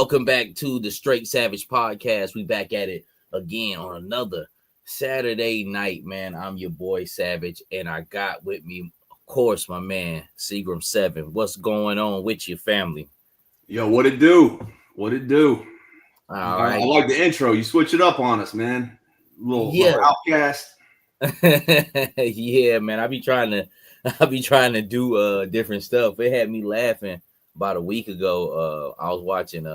Welcome back to the Straight Savage Podcast. We back at it again on another Saturday night, man. I'm your boy Savage, and I got with me, of course, my man Seagram7. What's going on with your family? Yo, what it do? What it do? All right. I like the intro. You switch it up on us, man. Little outcast. Yeah, man. I be trying to do different stuff. It had me laughing about a week ago. I was watching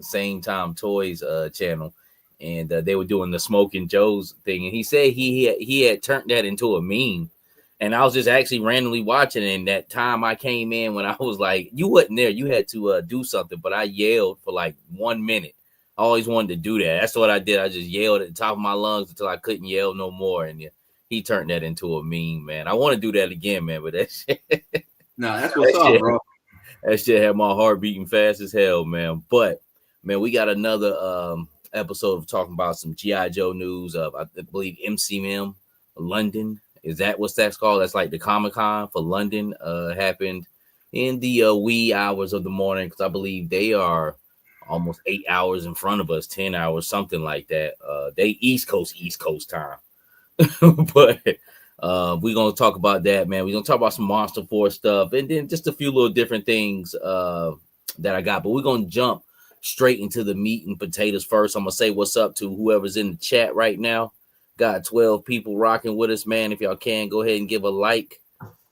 Same Time Toys channel, and they were doing the Smoking Joe's thing, and he said he had turned that into a meme. And I was just actually randomly watching it. And that time I came in when I was like, you wasn't there. You had to do something. But I yelled for like 1 minute. I always wanted to do that. That's what I did. I just yelled at the top of my lungs until I couldn't yell no more. And he turned that into a meme, man. I want to do that again, man. But that shit. No, that's what's up, bro. That shit had my heart beating fast as hell, man. But, man, we got another episode of talking about some G.I. Joe news. I believe MCM London. Is that what that's called? That's like the Comic-Con for London happened in the wee hours of the morning, because I believe they are almost 8 hours in front of us, 10 hours, something like that. They East Coast time. But we're going to talk about that, man. We're going to talk about some Monster Force stuff and then just a few little different things that I got. But we're going to jump straight into the meat and potatoes first. I'm going to say what's up to whoever's in the chat right now. Got 12 people rocking with us, man. If y'all can, go ahead and give a like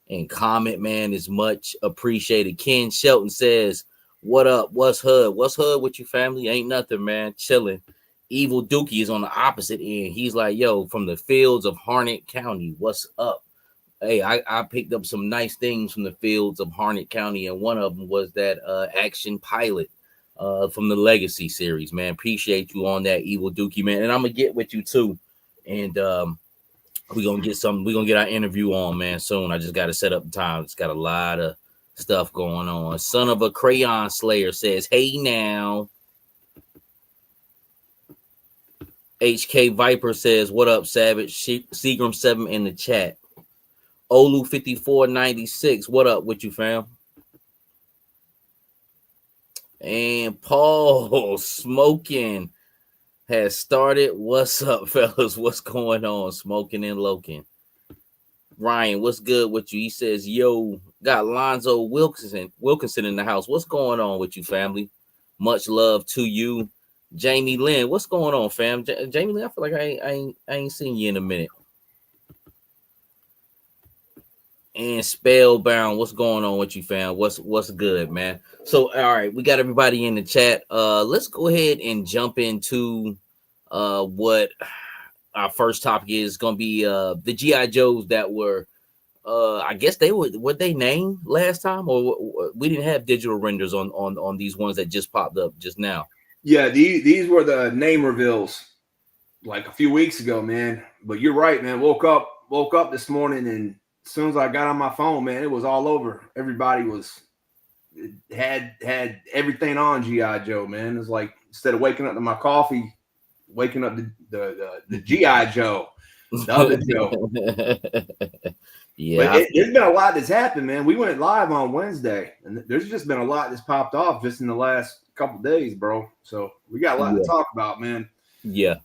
and comment, man. Is much appreciated. Ken Shelton says, what up? What's hood? What's hood with your family? Ain't nothing, man. Chilling. Evil Dookie is on the opposite end. He's like, yo, from the fields of Harnett County. What's up? Hey, I picked up some nice things from the fields of Harnett County, and one of them was that action pilot from the Legacy series, man. Appreciate you on that, Evil Dookie, man. And I'm going to get with you, too. And we're gonna get our interview on, man, soon. I just gotta set up the time. It's got a lot of stuff going on. Son of a Crayon Slayer says, hey now. HK Viper says, what up, Savage? Seagram7 in the chat. Olu 5496, what up with you, fam? And Paul Smoking has started. What's up, fellas? What's going on? Smoking and Loking. Ryan, what's good with you? He says, yo, got Lonzo Wilkinson in the house. What's going on with you, family? Much love to you. Jamie Lynn, what's going on, fam? Jamie Lynn, I feel like I ain't seen you in a minute. And Spellbound, what's going on with you, fam? What's good, man? So, all right, we got everybody in the chat. Let's go ahead and jump into what our first topic is going to be. The G.I. Joes that were, I guess were they named last time, or we didn't have digital renders on these ones that just popped up just now. Yeah, these were the name reveals like a few weeks ago, man. But you're right, man. Woke up this morning, and as soon as I got on my phone, man, it was all over. Everybody had everything on G.I. Joe, man. It's like instead of waking up to my coffee, waking up the G.I. Joe, the other Joe. Yeah, but there's been a lot that's happened, man. We went live on Wednesday, and there's just been a lot that's popped off just in the last couple of days, bro. So we got a lot to talk about, man. Yeah,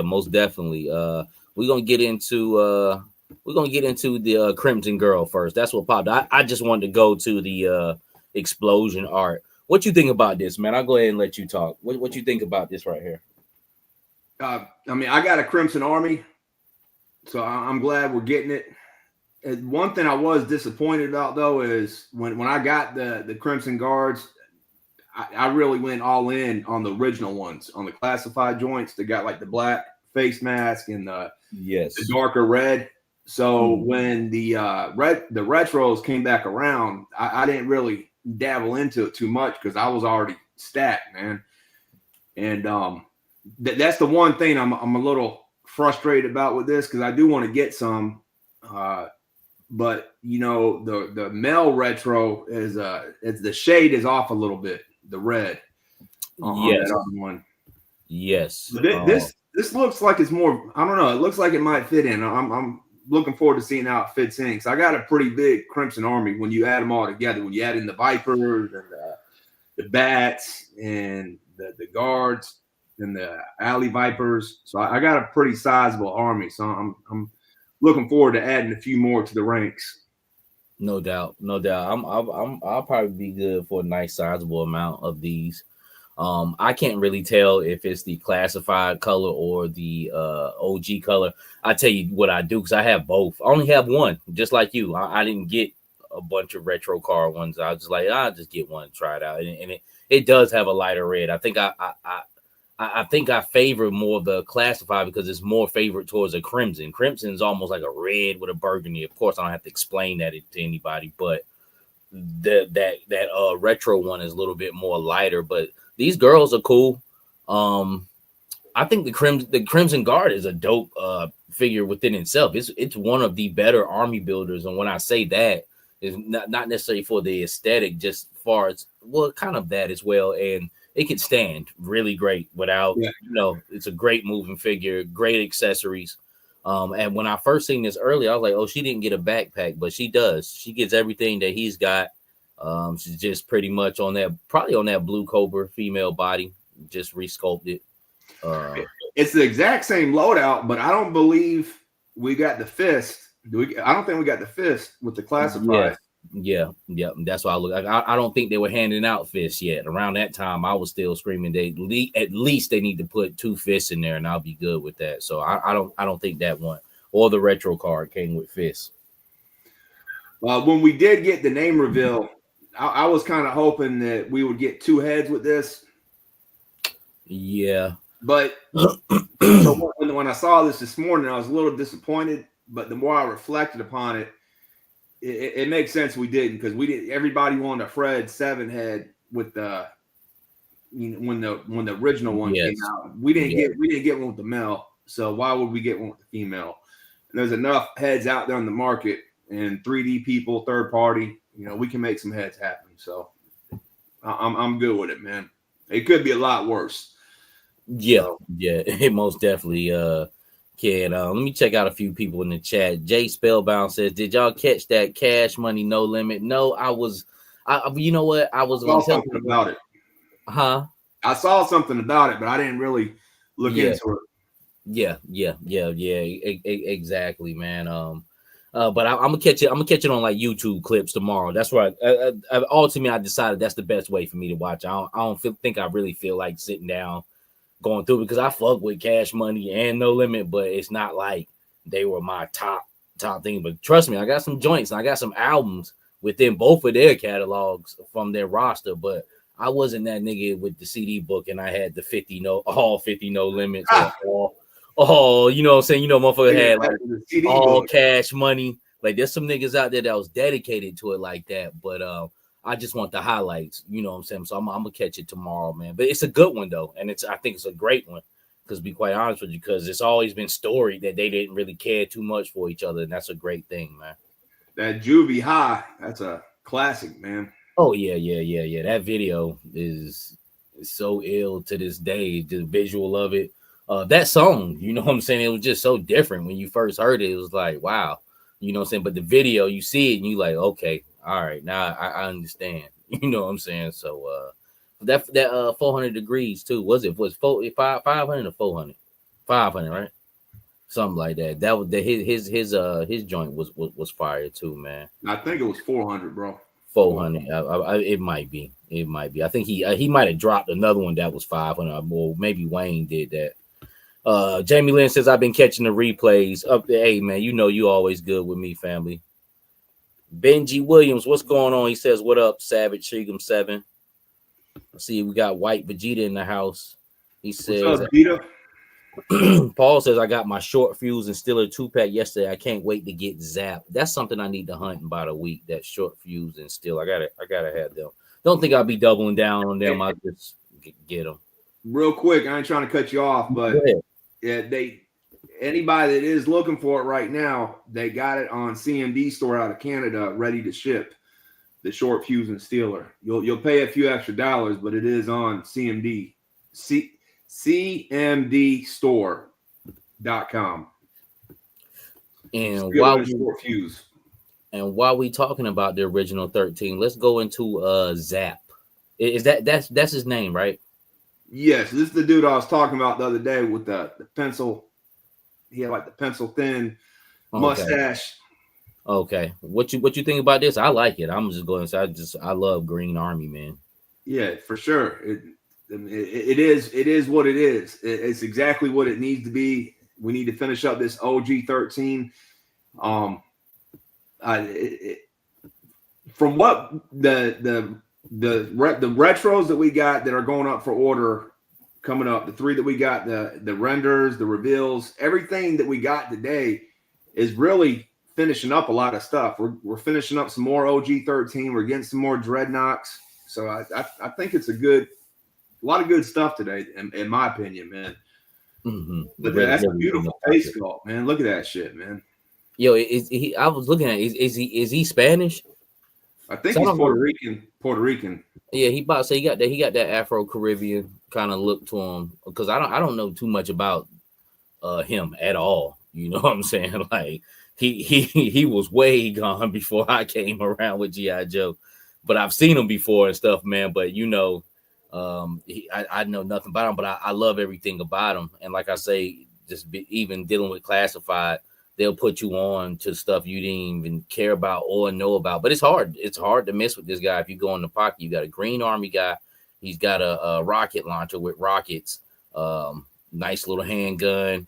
most definitely. We're gonna get into the Crimson Girl first. That's what popped. I just wanted to go to the explosion art. What you think about this, man? I'll go ahead and let you talk. What you think about this right here? I mean, I got a Crimson Army, so I'm glad we're getting it. And one thing I was disappointed about, though, is when I got the Crimson Guards, I really went all in on the original ones, on the classified joints. They got like the black face mask and the darker red. So when the retros came back around, I didn't really dabble into it too much because I was already stacked, man. And that's the one thing I'm a little frustrated about with this, because I do want to get some. But you know, the male retro is the shade is off a little bit. The red. Yes. That other one. Yes. This looks like it's more. I don't know. It looks like it might fit in. I'm looking forward to seeing how it fits in. So I got a pretty big Crimson Army when you add them all together. When you add in the Vipers bats and the guards and the alley vipers. So I got a pretty sizable army. So I'm looking forward to adding a few more to the ranks. No doubt, no doubt. I'll probably be good for a nice sizable amount of these. I can't really tell if it's the classified color or the OG color. I tell you what I do because I have both. I only have one, just like you. I didn't get a bunch of retro card ones. I was just like, I'll just get one and try it out, and it does have a lighter red. I think I think I favor more the classified because it's more favored towards a crimson. Crimson is almost like a red with a burgundy. Of course, I don't have to explain that to anybody, but that retro one is a little bit more lighter. But these girls are cool. I think the Crimson Guard is a dope figure within itself. It's one of the better army builders, and when I say that, is not necessarily for the aesthetic, just far as well, kind of that as well, and it can stand really great without, it's a great moving figure, great accessories. And when I first seen this earlier, I was like, oh, she didn't get a backpack, but she does. She gets everything that he's got. She's just pretty much probably on that Blue Cobra female body, just resculpted. It's the exact same loadout, but I don't believe we got the fist. I don't think we got the fist with the classified. Yeah. That's why I look. I don't think they were handing out fists yet. Around that time, I was still screaming at least they need to put 2 fists in there, and I'll be good with that. So I don't think that one or the retro card came with fists. When we did get the name reveal, I was kind of hoping that we would get 2 heads with this. Yeah, but so when I saw this morning, I was a little disappointed. But the more I reflected upon it, it makes sense we didn't, because we did. Everybody wanted a Fred 7 head with the, when the original one came out. We didn't get one with the male. So why would we get one with the female? And there's enough heads out there on the market, and 3D people, third party, we can make some heads happen. So I'm good with it, man. It could be a lot worse. Yeah, it most definitely can. Let me check out a few people in the chat. Jay Spellbound says, "Did y'all catch that Cash Money No Limit?" No, I you know what? I was going to tell you about it. Huh? I saw something about it, but I didn't really look into it. Yeah, exactly, man. But I'm gonna catch it. I'm gonna catch it on like YouTube clips tomorrow. That's right. Ultimately, I decided that's the best way for me to watch. I don't think I really feel like sitting down going through it, because I fuck with Cash Money and No Limit, but it's not like they were my top thing. But trust me, I got some joints and I got some albums within both of their catalogs from their roster. But I wasn't that nigga with the CD book and I had the all 50 No Limits. Or you know what I'm saying? Motherfucker had like all book. Cash Money. Like, there's some niggas out there that was dedicated to it like that. But I just want the highlights, you know what I'm saying? So I'm gonna catch it tomorrow, man. But it's a good one though, and I think it's a great one, because, to be quite honest with you, because it's always been storied that they didn't really care too much for each other, and that's a great thing, man. That Juvie High, that's a classic, man. Oh yeah. That video is so ill to this day. The visual of it, that song, you know what I'm saying? It was just so different when you first heard it. It was like, wow, you know what I'm saying? But the video, you see it and you like, okay. All right, now I understand. You know what I'm saying? So that 400 degrees too. Was 500 or 400? 500, right? Something like that. That was his joint was fire too, man. I think it was 400, bro. 400. It might be. I think he might have dropped another one that was 500. Or maybe Wayne did that. Jamie Lynn says, I've been catching the replays up there. Hey man, you always good with me, family. Benji Williams, what's going on? He says, what up, Savage Shigum 7? See, we got White Vegeta in the house. He says, Paul says, I got my Short Fuse and Stiller 2-pack yesterday. I can't wait to get Zap. That's something I need to hunt in about a week. That Short Fuse and Stiller. I gotta have them. Don't think I'll be doubling down on them. I'll just get them. Real quick, I ain't trying to cut you off, but yeah, anybody that is looking for it right now, they got it on CMD store out of Canada, ready to ship. The Short Fuse and Steeler. You'll pay a few extra dollars, but it is on CMD. CMDstore.com. And while we talking about the original 13, let's go into Zap. Is that's his name, right? Yes, this is the dude I was talking about the other day with the pencil. He had like the pencil thin Okay. mustache. Okay. What you think about this? I like it. I'm just going to say I love Green Army, man. Yeah, for sure. It is what it is. It's exactly what it needs to be. We need to finish up this OG13. From what the retros that we got that are going up for order coming up, the three that we got, the renders, the reveals, everything that we got today is really finishing up a lot of stuff. We're finishing up some more OG13. We're getting some more Dreadnoks. So I think it's a lot of good stuff today, in my opinion, man. Mm-hmm. But that's a beautiful face sculpt, man. Look at that shit, man. Yo, is he? I was looking at. Is he Spanish? I think he's Puerto Rican. Puerto Rican. Yeah, he about to say he got that Afro Caribbean kind of look to him, because I don't know too much about him at all. You know what I'm saying? Like he was way gone before I came around with GI Joe, but I've seen him before and stuff, man. But you know, I know nothing about him, but I love everything about him. And like I say, even dealing with classified, they'll put you on to stuff you didn't even care about or know about. But it's hard. It's hard to mess with this guy if you go in the pocket. You got a Green Army guy. He's got a rocket launcher with rockets. Nice little handgun.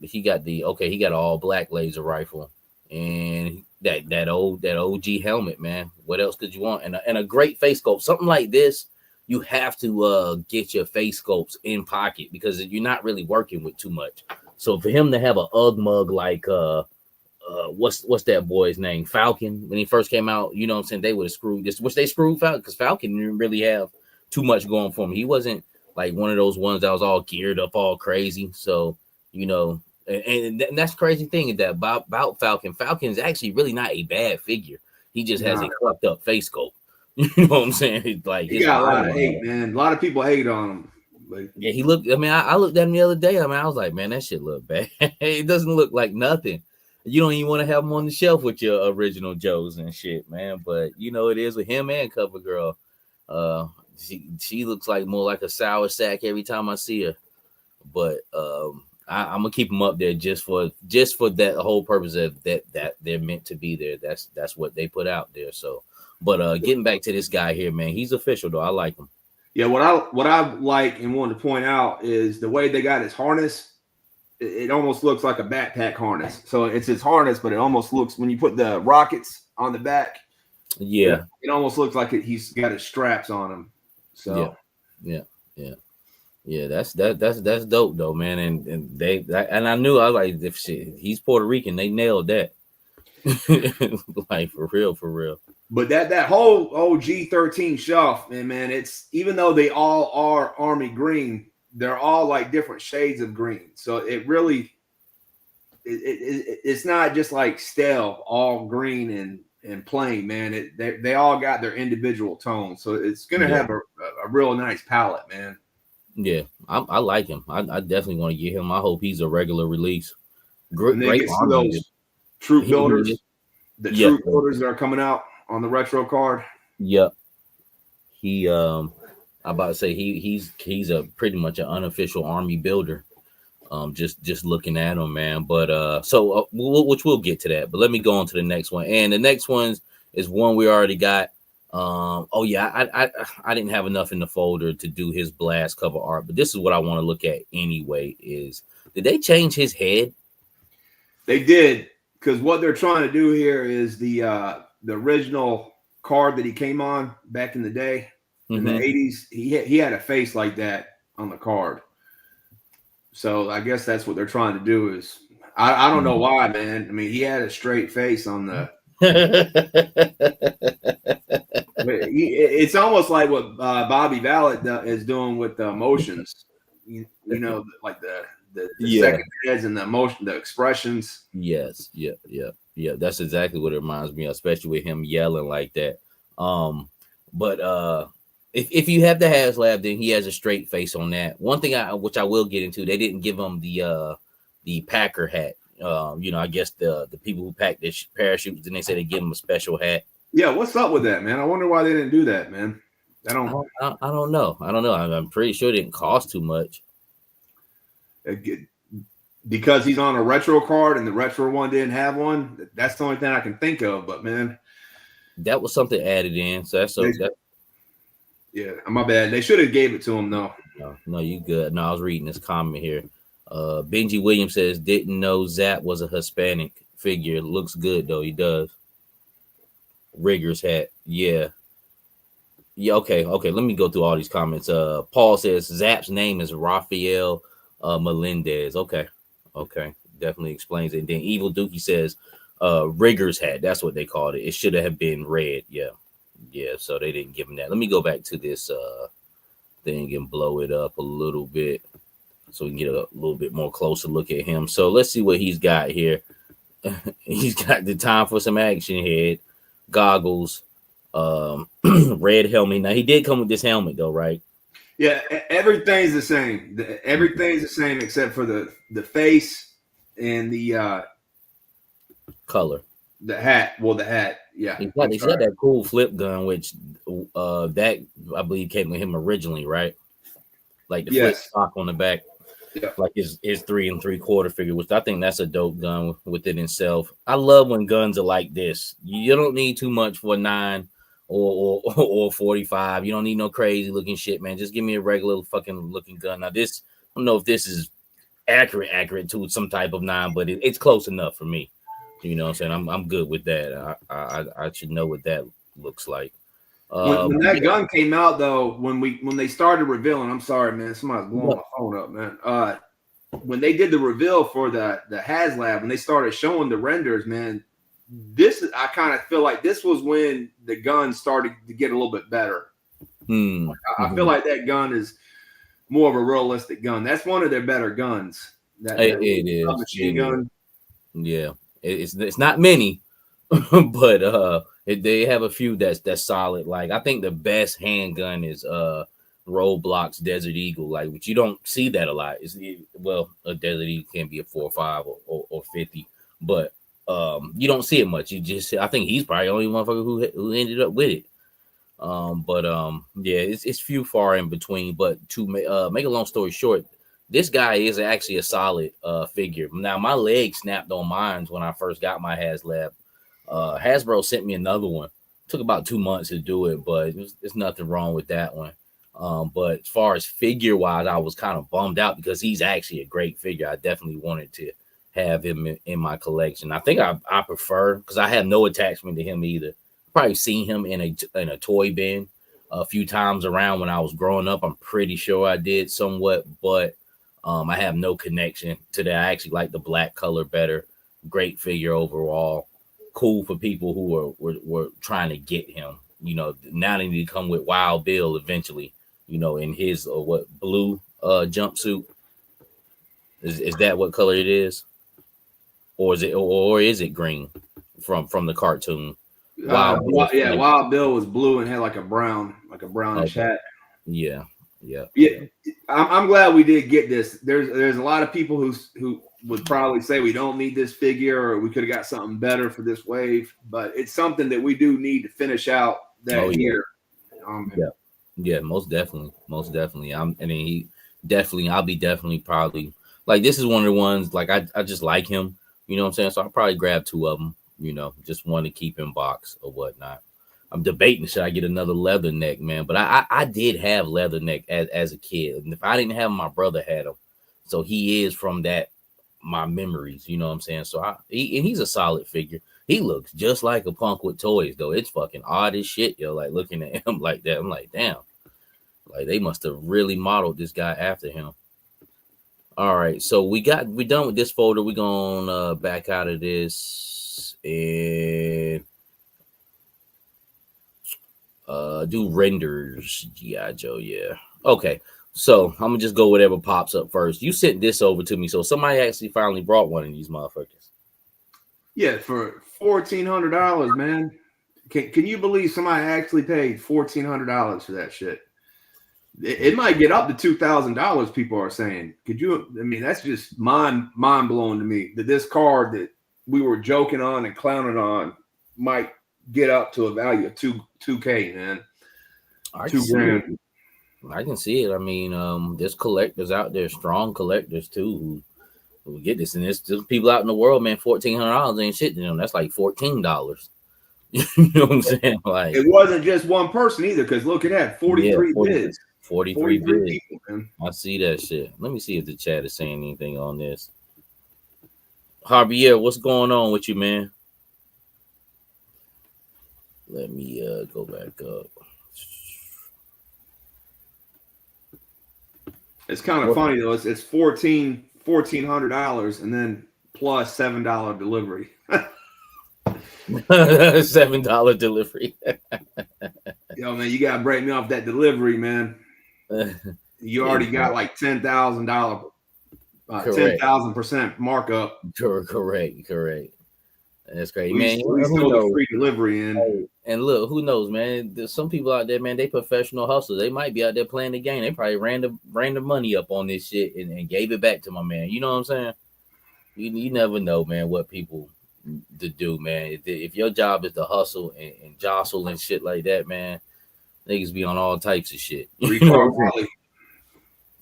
He got an all black laser rifle, and that OG helmet, man. What else could you want? And a great face sculpt. Something like this, you have to get your face sculpts in pocket, because you're not really working with too much. So for him to have an Ugg mug like what's that boy's name? Falcon, when he first came out, you know what I'm saying? They would have screwed this, which they screwed Falcon, because Falcon didn't really have too much going for him. He wasn't like one of those ones that was all geared up, all crazy. So, you know, and that's the crazy thing that about Falcon. Falcon is actually really not a bad figure. He just has a fucked up face sculpt. You know what I'm saying? It's like he got a lot of hate, man. A lot of people hate on him. Like, yeah, he looked. I mean, I looked at him the other day. I mean, I was like, man, that shit look bad. It doesn't look like nothing. You don't even want to have him on the shelf with your original Joes and shit, man. But you know, it is with him and CoverGirl. She looks like more like a sour sack every time I see her. But I'm gonna keep them up there just for that whole purpose of that they're meant to be there. That's what they put out there. So, but getting back to this guy here, man, he's official though. I like him. Yeah, what I like and wanted to point out is the way they got his harness. It almost looks like a backpack harness. So it's his harness, but it almost looks, when you put the rockets on the back, yeah, it almost looks like he's got his straps on him. So yeah, that's dope though, man. And I knew, I was like, if he's Puerto Rican, they nailed that. Like for real. But that whole OG13 shelf, man, it's, even though they all are army green, they're all like different shades of green. So it really, it's not just like stale, all green and plain, man. They all got their individual tones. So it's gonna have a real nice palette, man. Yeah, I like him. I definitely want to get him. I hope he's a regular release. Great those troop builders, troop builders that are coming out on the retro card. Yep. He I'm about to say he's a pretty much an unofficial army builder. Just looking at him, man. But which we'll get to that. But let me go on to the next one. And the next one is one we already got. I didn't have enough in the folder to do his blast cover art, but this is what I want to look at anyway. Did they change his head? They did, because what they're trying to do here is the original card that he came on back in the day in the 80s. He had a face like that on the card. So I guess that's what they're trying to do. Is I don't know why, man. I mean, he had a straight face on the. It's almost like what Bobby Vallet is doing with the emotions. You know, like the second heads and the emotion, the expressions. Yes, yeah. That's exactly what it reminds me of, especially with him yelling like that. But if you have the HasLab, then he has a straight face on that. One thing which I will get into, they didn't give him the Packer hat. I guess the people who pack their parachutes, then they say they give him a special hat. Yeah, what's up with that, man? I wonder why they didn't do that, man. I don't. I don't know. I don't know. I'm pretty sure it didn't cost too much. Because he's on a retro card and the retro one didn't have one. That's the only thing I can think of. But man, that was something added in. So that's so that. Yeah, my bad. They should have gave it to him though. No, you good. No, I was reading this comment here. Benji Williams says didn't know Zap was a Hispanic figure. Looks good though. He does. Riggers hat. Yeah. Yeah, okay. Let me go through all these comments. Paul says Zap's name is Rafael Melendez. Okay. Definitely explains it. And then Evil Dookie says Riggers hat. That's what they called it. It should have been red. Yeah. So they didn't give him that. Let me go back to this thing and blow it up a little bit so we can get a little bit more closer look at him. So let's see what he's got here. He's got the time for some action head, goggles, red helmet. Now he did come with this helmet though, right? Yeah, everything's the same. Everything's the same except for the face and the color. The hat. Well, the hat. Yeah. He's got that cool flip gun, which that I believe came with him originally, right? Like the flip stock on the back. Yeah. Like his 3 3/4 figure, which I think that's a dope gun within itself. I love when guns are like this. You don't need too much for a 9 or 45. You don't need no crazy looking shit, man. Just give me a regular fucking looking gun. Now this, I don't know if this is accurate to some type of 9, but it's close enough for me. You know what I'm saying? I'm good with that. I should know what that looks like. When that gun came out, though, when they started revealing, I'm sorry, man, somebody's blowing my phone up, man. When they did the reveal for the HasLab, when they started showing the renders, man, I kind of feel like this was when the gun started to get a little bit better. I feel like that gun is more of a realistic gun. That's one of their better guns. It is machine gun. Yeah, it's not many, but they have a few that's solid. Like I think the best handgun is Roblox Desert Eagle. Like, but you don't see that a lot. A Desert Eagle can be a 4.5 or 50, but you don't see it much. I think he's probably the only motherfucker who ended up with it. Yeah, it's few far in between. But to make a long story short, this guy is actually a solid figure. Now my leg snapped on mine when I first got my HasLab. Hasbro sent me another one. Took about 2 months to do it, but there's nothing wrong with that one. But as far as figure wise, I was kind of bummed out because he's actually a great figure. I definitely wanted to have him in my collection. I think I prefer, because I have no attachment to him either. Probably seen him in a toy bin a few times around when I was growing up. I'm pretty sure I did somewhat, but I have no connection to that. I actually like the black color better. Great figure overall. Cool for people who were trying to get him. You know, now they need to come with Wild Bill eventually. You know, in his blue jumpsuit. Is that what color it is, or is it green from the cartoon? Wild Bill was blue and had like a brownish hat. Yeah. I'm glad we did get this. There's a lot of people who would probably say we don't need this figure or we could have got something better for this wave, but it's something that we do need to finish out that year. Yeah, most definitely. I'll be definitely probably like, this is one of the ones like I just like him. You know what I'm saying? So I'll probably grab 2 of them. You know, just one to keep in box or whatnot. I'm debating, should I get another Leatherneck, man? But I did have Leatherneck as a kid. And if I didn't have him, my brother had him. So he is from my memories, you know what I'm saying? So he's a solid figure. He looks just like a punk with toys, though. It's fucking odd as shit, yo. Like, looking at him like that, I'm like, damn. Like, they must have really modeled this guy after him. All right, so we done with this folder. We're gonna back out of this and do renders. GI Joe, yeah. Okay, so I'm gonna just go whatever pops up first. You sent this over to me, so somebody actually finally brought one of these motherfuckers. Yeah, for $1,400, man. Can you believe somebody actually paid $1,400 for that shit? It might get up to $2,000. People are saying. Could you? I mean, that's just mind blowing to me that this card that we were joking on and clowning on might get up to a value of $2K, man. I can $2 see grand. it. I can see it. I mean, there's collectors out there, strong collectors too, who get this, and there's people out in the world, man. $1,400 ain't shit to them. That's like $14. You know what I'm saying? Like, It wasn't just one person either, because look at that, 43 bids. 43 bids. People, man. I see that shit. Let me see if the chat is saying anything on this. Javier, what's going on with you, man? Let me go back up. It's kind of funny though. It's $1,400 and then plus $7 delivery. $7 delivery. Yo, man, you gotta break me off that delivery, man. You already got like $10,000, 10,000% markup. Correct. That's great, man. We still the free delivery in. And look, who knows, man? There's some people out there, man. They professional hustlers. They might be out there playing the game. They probably ran the money up on this shit and gave it back to my man. You know what I'm saying? You never know, man, what people to do, man. If your job is to hustle and jostle and shit like that, man, niggas be on all types of shit. 3-card Molly.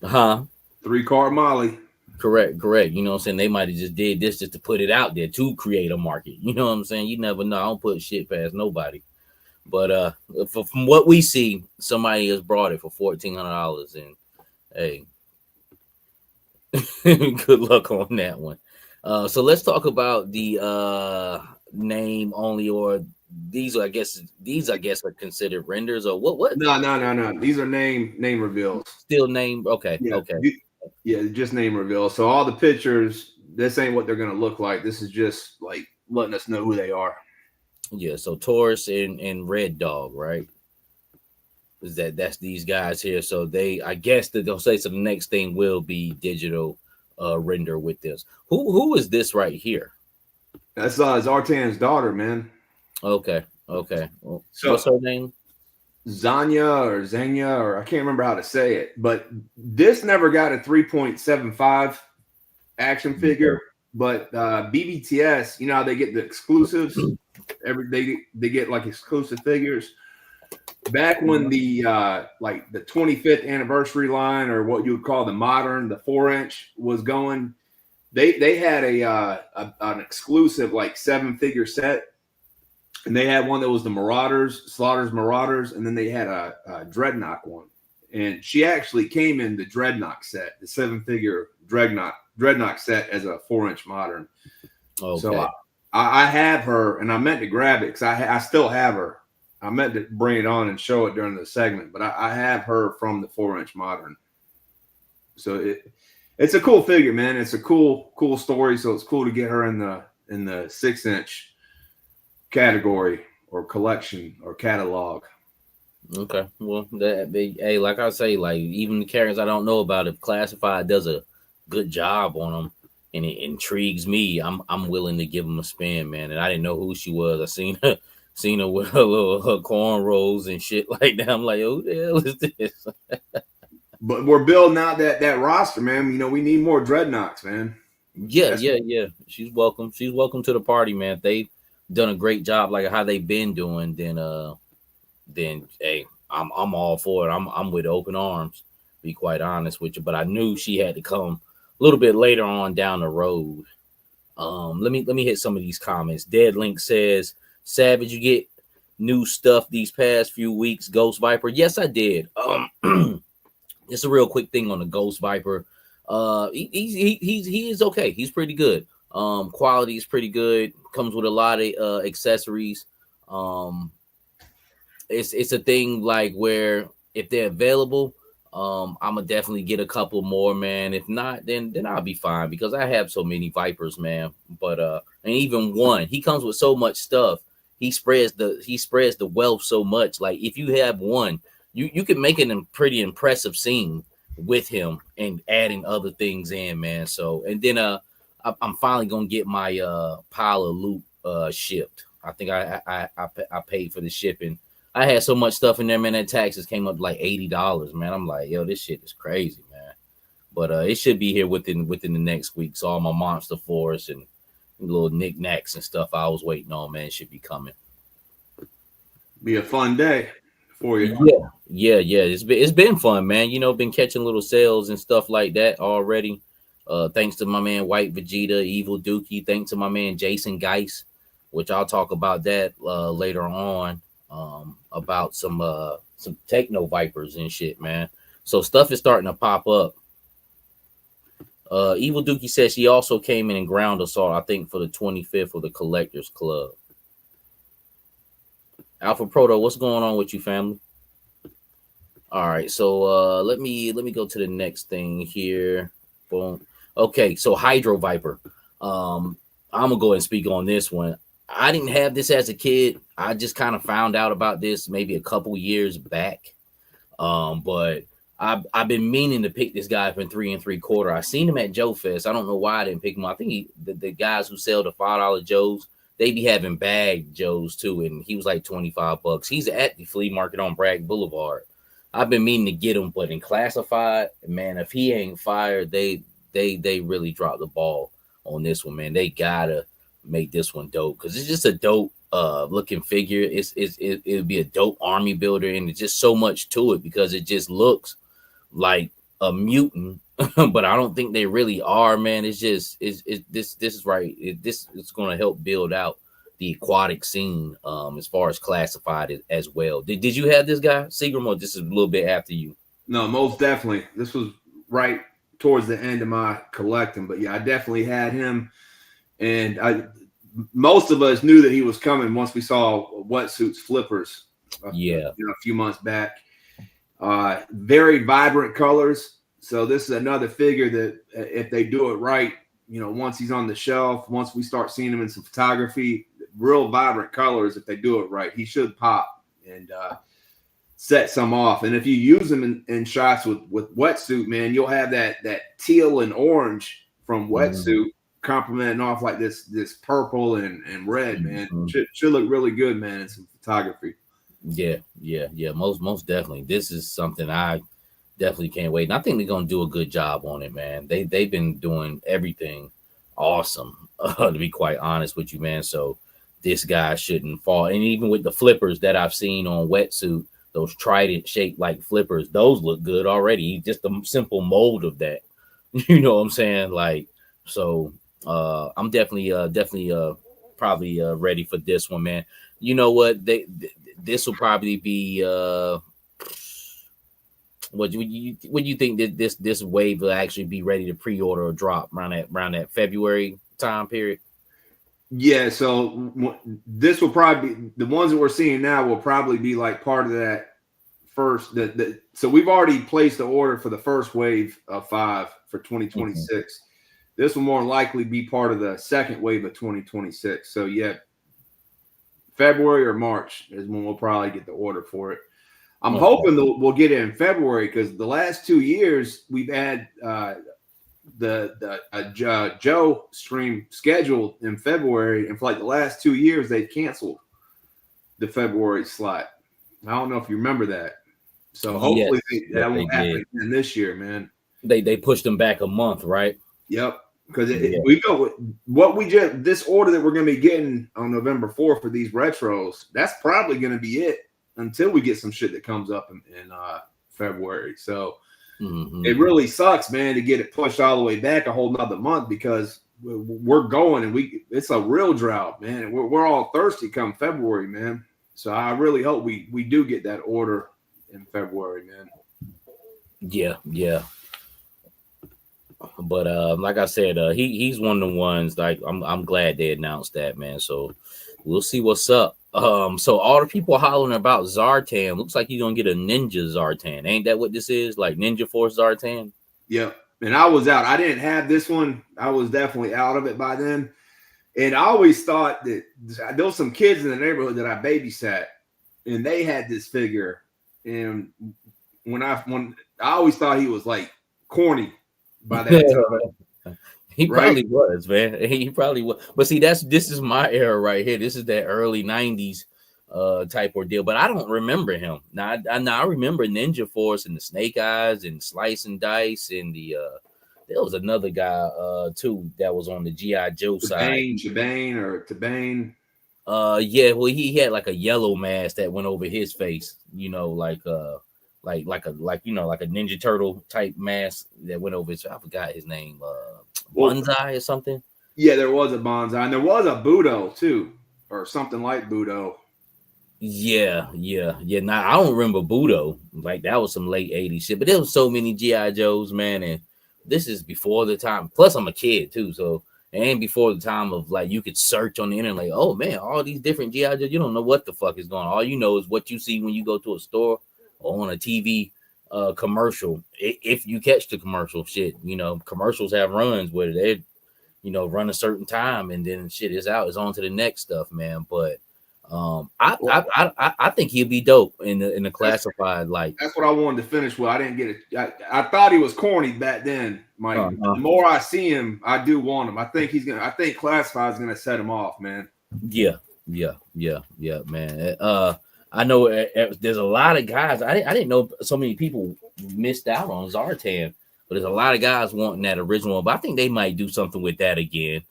Huh? 3-card Molly. Correct. You know what I'm saying? They might have just did this just to put it out there to create a market. You know what I'm saying? You never know. I don't put shit past nobody. But from what we see, somebody has brought it for $1,400, and hey, good luck on that one. So let's talk about the name only, or these I guess are considered renders, or what? No. These are name reveals. Still name. Okay. Yeah, okay. Yeah, just name reveals. So all the pictures, this ain't what they're gonna look like. This is just like letting us know who they are. Yeah. So Taurus and Red Dog, right? Is that's these guys here? So I guess that they'll say so. The next thing will be digital render with this. Who is this right here? That's Zartan's daughter, man. Okay. Well, so what's her name? Zanya, or I can't remember how to say it, but this never got a 3.75 action figure. But BBTS, you know how they get the exclusives? They get like exclusive figures. Back when the like the 25th anniversary line, or what you would call the modern, the 4-inch was going, they had an exclusive like 7-figure set. And they had one that was the Slaughter's Marauders, and then they had a Dreadnought one. And she actually came in the Dreadnought set, the 7-figure Dreadnought set as a 4-inch modern. Okay. So I have her, and I meant to grab it because I still have her. I meant to bring it on and show it during the segment, but I have her from the 4-inch modern. So it's a cool figure, man. It's a cool story. So it's cool to get her in the 6-inch category or collection or catalog. Okay, well, hey, like I say, like even the characters I don't know about, if Classified does a good job on them and it intrigues me, I'm willing to give them a spin, man. And I didn't know who she was. I seen her with her cornrows and shit like that. I'm like, oh, who the hell is this? But we're building out that roster, man. You know, we need more Dreadnoughts, man. Yeah. She's welcome. She's welcome to the party, man. They've done a great job, like how they've been doing. Then hey, I'm all for it. I'm with open arms, to be quite honest with you. But I knew she had to come a little bit later on down the road. Let me hit some of these comments. Dead Link says, Savage, you get new stuff these past few weeks, Ghost Viper? Yes, I did. Just a real quick thing on the Ghost Viper. He is okay. He's pretty good. Quality is pretty good. Comes with a lot of accessories. It's a thing like where if they're available, I'm gonna definitely get a couple more, man. If not, then I'll be fine because I have so many Vipers, man. But and even one, he comes with so much stuff. He spreads the wealth so much. Like if you have one, you can make a pretty impressive scene with him and adding other things in, man. So and then I'm finally gonna get my pile of loot shipped. I think I paid for the shipping. I had so much stuff in there, man. That taxes came up like $80, man. I'm like, yo, this shit is crazy, man. But it should be here within the next week. So all my Monster Force and little knickknacks and stuff I was waiting on, man, should be coming. Be a fun day. for you. Yeah. It's been fun, man. You know, been catching little sales and stuff like that already. Thanks to my man White Vegeta, Evil Dookie. Thanks to my man Jason Geis, which I'll talk about that later on. About some Techno Vipers and shit, man. So stuff is starting to pop up. Evil Dookie says she also came in and ground assault, I think, for the 25th of the Collectors Club. Alpha Proto, what's going on with you, family? All right, so let me go to the next thing here. Boom. Okay, so Hydro Viper. I'm gonna go ahead and speak on this one. I didn't have this as a kid. I just kind of found out about this maybe a couple years back. But I've been meaning to pick this guy from 3 3/4. I seen him at Joe Fest. I don't know why I didn't pick him. I think the guys who sell the $5 Joes, they be having bag Joes too, and he was like $25. He's at the flea market on Bragg Boulevard. I've been meaning to get him, but in classified, man, if he ain't fired, they really dropped the ball on this one, man. They gotta make this one dope because it's just a dope looking figure. It'll be a dope army builder, and it's just so much to it because it just looks like a mutant, but I don't think they really are, man. It's just this is right. This is going to help build out the aquatic scene as far as classified as well. Did you have this guy, Seagram, or this is a little bit after you? No, most definitely. This was right towards the end of my collecting, but yeah, I definitely had him, and most of us knew that he was coming once we saw Wetsuits Flippers. A few months back. Very vibrant colors. So this is another figure that if they do it right, once he's on the shelf, once we start seeing him in some photography, real vibrant colors, if they do it right, he should pop and set some off. And if you use him in shots with Wetsuit, man, you'll have that teal and orange from Wetsuit complementing off like this purple and red, man. Should look really good, man, in some photography. Yeah. Most definitely. This is something I definitely can't wait. And I think they're gonna do a good job on it, man. They've been doing everything awesome, to be quite honest with you, man. So this guy shouldn't fall. And even with the flippers that I've seen on Wetsuit, those trident shaped like flippers, those look good already. Just a simple mold of that. You know what I'm saying? Like, so I'm definitely probably ready for this one, man. You know what? This will probably be what do you think that this wave will actually be ready to pre-order or drop around that February time period? Yeah, so this will probably be the ones that we're seeing now will probably be like part of that first. So we've already placed the order for the first wave of 5 for 2026. This will more likely be part of the second wave of 2026. So yeah, February or March is when we'll probably get the order for it. I'm hoping that we'll get it in February because the last 2 years we've had the Joe stream scheduled in February, and for like the last 2 years they've canceled the February slot. I don't know if you remember that. So hopefully that won't happen again this year, man. They pushed them back a month, right? Yep. Because we go what we just this order that we're going to be getting on November 4th for these retros. That's probably going to be it until we get some shit that comes up in February. So it really sucks, man, to get it pushed all the way back a whole nother month because we're going and it's a real drought, man. We're all thirsty come February, man. So I really hope we do get that order in February, man. Yeah. But like I said, he's one of the ones. Like I'm glad they announced that, man. So we'll see what's up. So all the people hollering about Zartan, looks like you're gonna get a Ninja Zartan. Ain't that what this is? Like Ninja Force Zartan? Yep. And I was out. I didn't have this one. I was definitely out of it by then. And I always thought that there was some kids in the neighborhood that I babysat, and they had this figure. And when I always thought he was like corny by that time. He probably was, man. He probably was. But see, this is my era right here. This is that early 90s type ordeal. But I don't remember him. Now I remember Ninja Force and the Snake Eyes and Slice and Dice and there was another guy too that was on the G.I. Joe side. Tabane. Yeah, well, he had like a yellow mask that went over his face, like like a Ninja Turtle type mask that went over his. I forgot his name, Well, Bonsai or something. yeah, there was a bonsai, and there was a Budo too, or something like Budo. Yeah. Now I don't remember Budo. Like that was some late '80s shit. But there was so many GI Joes, man, and this is before the time. Plus, I'm a kid too, so and before the time of like you could search on the internet, like, oh man, all these different GI Joes. You don't know what the fuck is going on. All you know is what you see when you go to a store or on a TV commercial. If you catch the commercial, shit, commercials have runs where they run a certain time and then shit is out. It's on to the next stuff, man. But Well, I think he'll be dope in the classified. Like, that's what I wanted to finish with. I didn't get it. I thought he was corny back then, Mike. uh-huh. The more I see him, I do want him. I think classified is gonna set him off, man. Yeah, man. I know there's a lot of guys. I didn't know so many people missed out on Zartan, but there's a lot of guys wanting that original one. But I think they might do something with that again.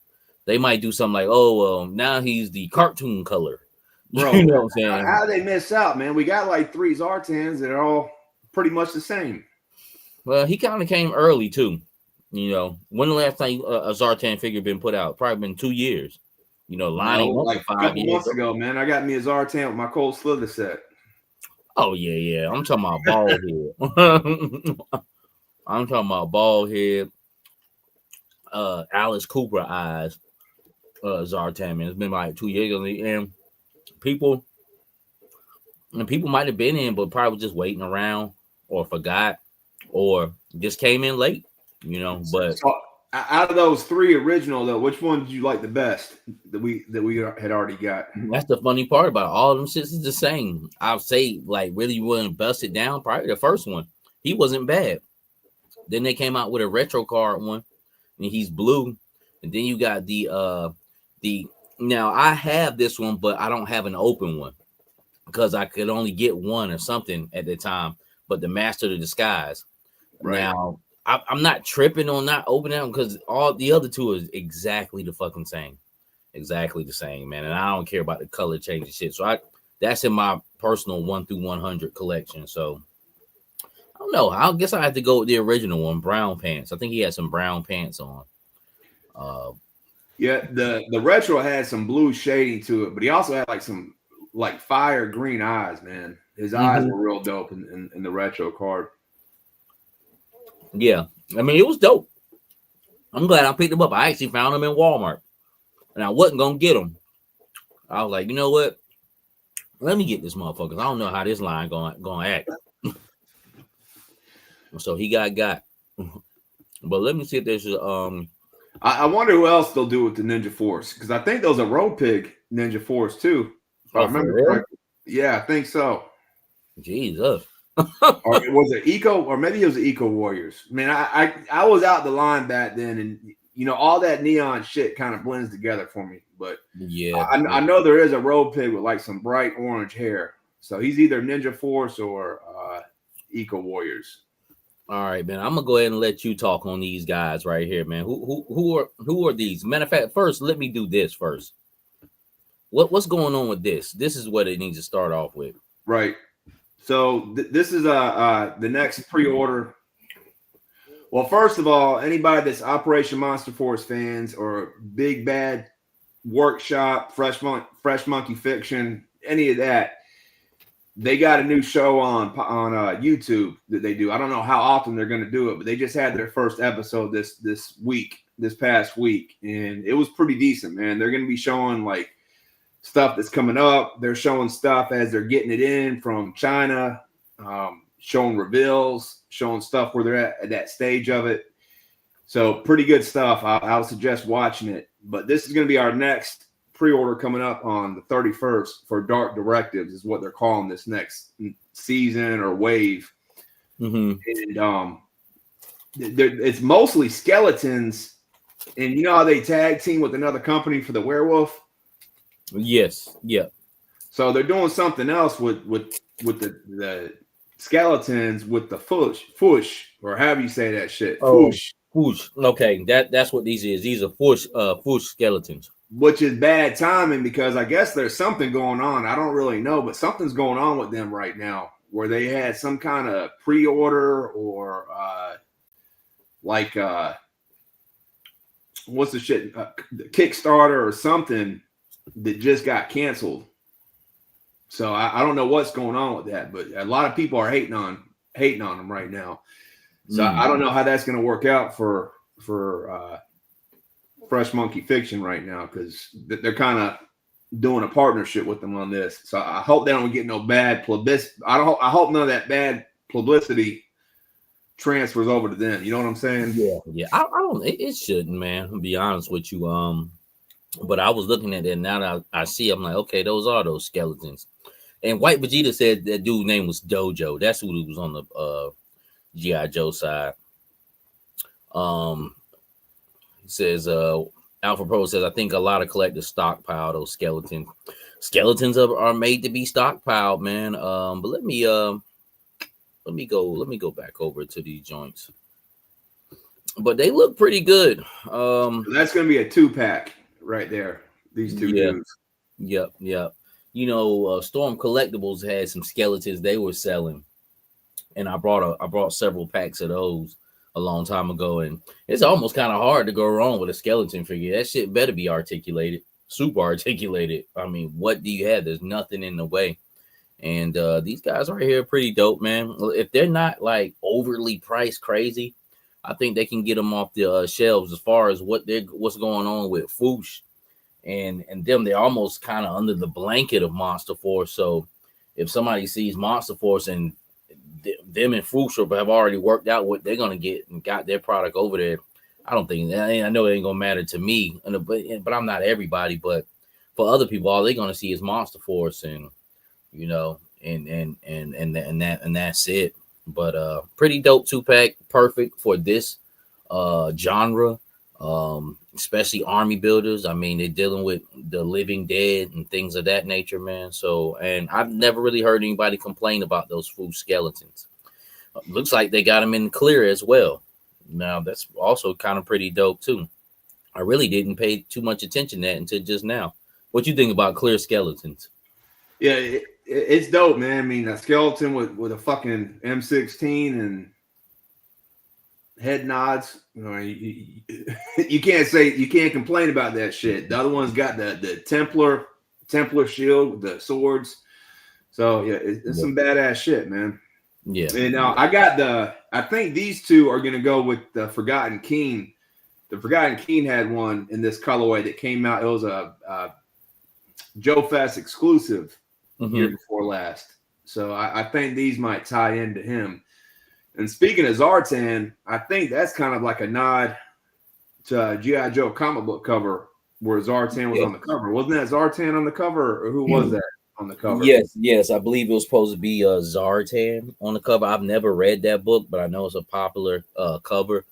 They might do something like, oh, well, now he's the cartoon color. Bro, You know what I'm saying? how they miss out, man? We got like 3 Zartans that are all pretty much the same. Well, he kind of came early too. When the last time a Zartan figure been put out? Probably been 2 years. Lining up Like for a 5 couple years months ago, man. I got me a Zartan with my Cold Slither set. Oh yeah. I'm talking about bald head. I'm talking about bald head. Alice Cooper eyes. Zartan, man. It's been like 2 years ago, and people might have been in, but probably just waiting around or forgot or just came in late. But So, out of those 3 original though, which one did you like the best that we had already got? that's the funny part about it. All of them shits is the same. I'll say, like, really want to bust it down. Probably the first one, he wasn't bad. Then they came out with a retro card one, and he's blue. And then you got the now I have this one, but I don't have an open one because I could only get one or something at the time. But the Master of the Disguise. Right. Now I'm not tripping on not opening them because all the other two is exactly the fucking same. Exactly the same, man. And I don't care about the color change and shit. So that's in my personal 1 through 100 collection. So I don't know. I guess I have to go with the original one, brown pants. I think he had some brown pants on. Yeah, the retro had some blue shading to it, but he also had like some like fire green eyes, man. His eyes were real dope in the retro card. Yeah, I mean it was dope. I'm glad I picked him up. I actually found him in Walmart, and I wasn't gonna get him. I was like, you know what? Let me get this motherfucker. I don't know how this line gonna act. So he got. But let me see if there's I wonder who else they'll do with the Ninja Force, because I think those are Road Pig Ninja Force too. If I remember correctly. Yeah, I think so. Jesus. Or was it Eco, or maybe it was the Eco Warriors? I mean, I was out the line back then, and all that neon shit kind of blends together for me. But yeah, I know there is a Road Pig with like some bright orange hair, so he's either Ninja Force or Eco Warriors. All right, man. I'm gonna go ahead and let you talk on these guys right here, man. Who are these? Matter of fact, first let me do this first. What's going on with this? This is what it needs to start off with. Right. So this is the next pre-order. Well, first of all, anybody that's Operation Monster Force fans or Big Bad Workshop, Fresh Monkey Fiction, any of that, they got a new show on YouTube that they do. I don't know how often they're going to do it, but they just had their first episode this past week, and it was pretty decent, man. They're going to be showing like stuff that's coming up. They're showing stuff as they're getting it in from China, showing reveals, showing stuff where they're at that stage of it. So pretty good stuff. I would suggest watching it. But this is going to be our next pre-order coming up on the 31st for Dark Directives is what they're calling this next season or wave. And it's mostly skeletons. And you know how they tag team with another company for the werewolf? Yes. Yeah. So they're doing something else with the skeletons with the fush, or however you say that shit. Fush. Fush. Okay, that's what these is. These are fush skeletons. which is bad timing because I guess there's something going on. I don't really know, but something's going on with them right now where they had some kind of pre-order or what's the shit, Kickstarter or something that just got canceled. So I don't know what's going on with that, but a lot of people are hating on them right now. So I don't know how that's going to work out for Fresh Monkey Fiction right now because they're kind of doing a partnership with them on this. So I hope they don't get no bad publicity. I hope none of that bad publicity transfers over to them. You know what I'm saying? Yeah. I don't. It shouldn't, man. I'll be honest with you. But I was looking at it now that I see. I'm like, okay, those are those skeletons. And White Vegeta said that dude's name was Dojo. That's who was on the GI Joe side. He says Alpha Pro says I think a lot of collectors stockpile those skeletons. Skeletons are made to be stockpiled, man. But let me go back over to these joints. But they look pretty good. That's gonna be a 2-pack right there. These two dudes. Yep. You know, Storm Collectibles had some skeletons they were selling, and I brought several packs of those a long time ago, and it's almost kind of hard to go wrong with a skeleton figure. That shit better be articulated, super articulated. I mean, what do you have? There's nothing in the way. And these guys right here are pretty dope, man. If they're not like overly priced crazy, I think they can get them off the shelves. As far as what's going on with Foosh and them, they're almost kind of under the blanket of Monster Force. So if somebody sees Monster Force and them and Foosh have already worked out what they're gonna get and got their product over there, I don't think. I know it ain't gonna matter to me, but I'm not everybody. But for other people, all they're gonna see is Monster Force, and you know, and that's it. But pretty dope 2-pack, perfect for this genre, especially army builders. I mean, they're dealing with the living dead and things of that nature, man. So, and I've never really heard anybody complain about those Foosh skeletons. Looks like they got them in clear as well. Now that's also kind of pretty dope too. I really didn't pay too much attention to that until just now. What you think about clear skeletons? Yeah, it's dope, man. I mean, a skeleton with a fucking M16 and head nods. You know, you can't complain about that shit. The other one's got the Templar shield with the swords. So yeah, it's some badass shit, man. Yeah. And I think these two are gonna go with the Forgotten King. The Forgotten King had one in this colorway that came out. It was a Joe Fest exclusive year before last. So I think these might tie into him. And speaking of Zartan, I think that's kind of like a nod to G.I. Joe comic book cover where Zartan was on the cover. Wasn't that Zartan on the cover, or who was that on the cover? Yes. I believe it was supposed to be Zartan on the cover. I've never read that book, but I know it's a popular cover.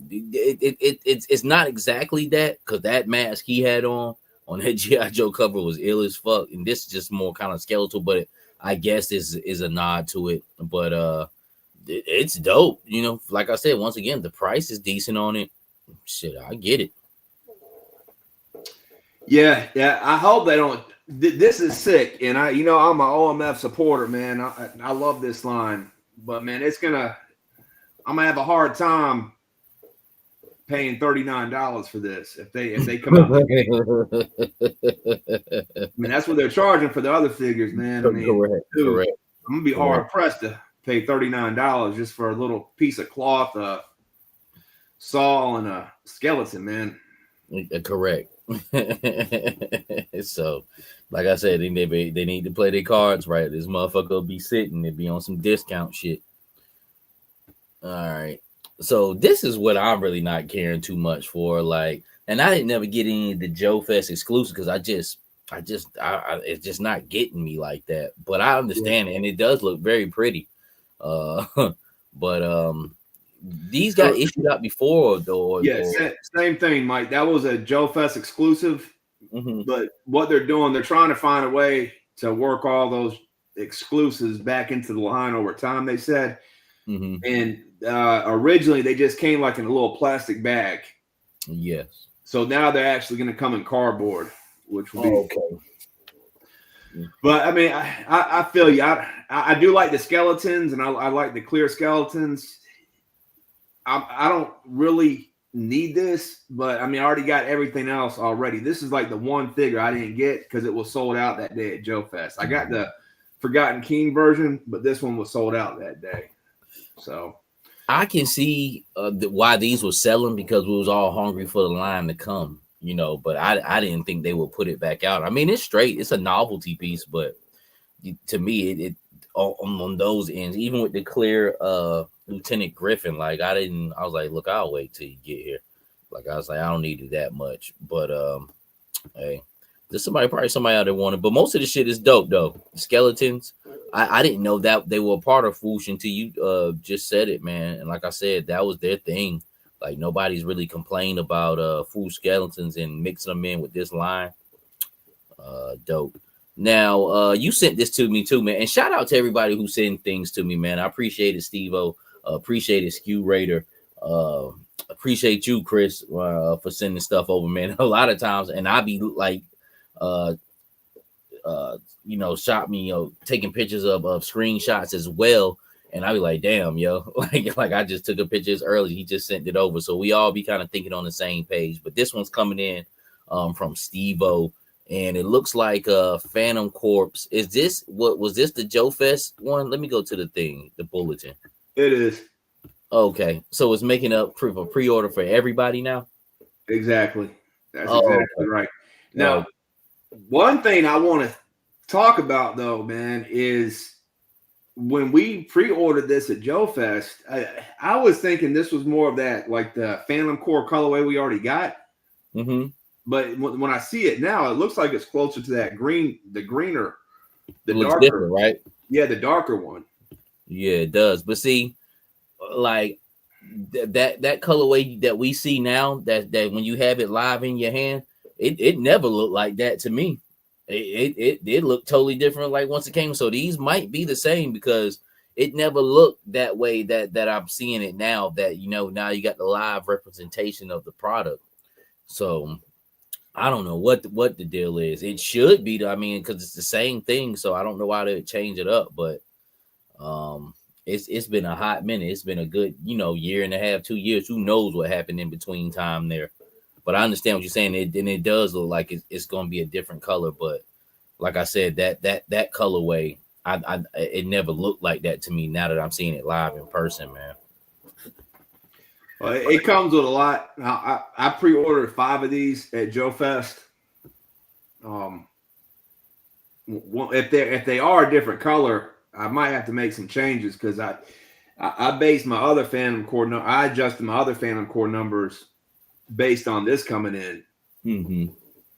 It's not exactly that, because that mask he had on that G.I. Joe cover was ill as fuck, and this is just more kind of skeletal, but I guess is a nod to it. But it's dope, you know. Like I said, once again, the price is decent on it. Shit, I get it. Yeah. I hope they don't. This is sick, and I'm an OMF supporter, man. I love this line, but man, I'm gonna have a hard time paying $39 for this if they come out. I mean, that's what they're charging for the other figures, man. I mean, correct. I'm gonna be hard pressed to pay $39 just for a little piece of cloth, a saw, and a skeleton, man. Correct. So, like I said, they need to play their cards right. This motherfucker will be sitting and be on some discount shit. All right. So this is what I'm really not caring too much for. Like, and I didn't never get any of the Joe Fest exclusive because it's just not getting me like that. But I understand it, and it does look very pretty. But these got issued out before, though. Same thing, Mike. That was a Joe Fest exclusive. But what they're doing, they're trying to find a way to work all those exclusives back into the line over time, they said. And originally they just came like in a little plastic bag. Yes. So now they're actually going to come in cardboard, which will be okay. But I mean, I feel you. I do like the skeletons, and I like the clear skeletons. I don't really need this, but I mean, I already got everything else already. This is like the one figure I didn't get because it was sold out that day at Joe Fest. I got the Forgotten King version, but this one was sold out that day. So I can see why these were selling because we was all hungry for the line to come, you know. But I didn't think they would put it back out. I mean, it's straight. It's a novelty piece, but to me, it on those ends, even with the clear Lieutenant Griffin, like I was like, look, I'll wait till you get here. Like I was like, I don't need it that much, but hey, there's probably somebody out there wanted. But most of the shit is dope though. Skeletons, I didn't know that they were a part of Foosh until you just said it, man. And like I said, that was their thing. Like nobody's really complained about Foosh skeletons and mixing them in with this line. Dope. Now, you sent this to me too, man. And shout out to everybody who sent things to me, man. I appreciate it, Steve-O. Appreciate it, Skew Raider. Appreciate you, Chris, for sending stuff over, man. A lot of times, and I be like, you know, shot me, you know, taking pictures of screenshots as well. And I be like, damn, yo, like I just took a picture early. He just sent it over. So we all be kind of thinking on the same page. But this one's coming in from Steve-O. And it looks like Phantom Corpse. Is this what was this the Joe Fest one? Let me go to the thing, the bulletin. it is. Okay, so it's making up for a pre-order for everybody now. Exactly. That's exactly okay. right. Now, one thing I want to talk about though, man, is when we pre-ordered this at Joe Fest, I was thinking this was more of that, like the Phantom Core colorway we already got. Mm-hmm. But when I see it now, it looks like it's closer to that green, the greener, the looks darker, different, right? Yeah, the darker one. Yeah, it does. But see, like that colorway that we see now, that when you have it live in your hand, it never looked like that to me. It looked totally different. Like once it came, so these might be the same because it never looked that way that I'm seeing it now. That you know now you got the live representation of the product. So I don't know what the deal is. It should be, I mean, because it's the same thing. So I don't know why they change it up, but it's been a hot minute. It's been a good, you know, year and a half, 2 years. Who knows what happened in between time there? But I understand what you're saying. It does look like it's going to be a different color. But like I said, that colorway, it never looked like that to me. Now that I'm seeing it live in person, man. Well, it comes with a lot. I pre-ordered 5 of these at Joe Fest. If they are a different color, I might have to make some changes because I based my other Phantom Core. I adjusted my other Phantom Core numbers based on this coming in. Mm-hmm.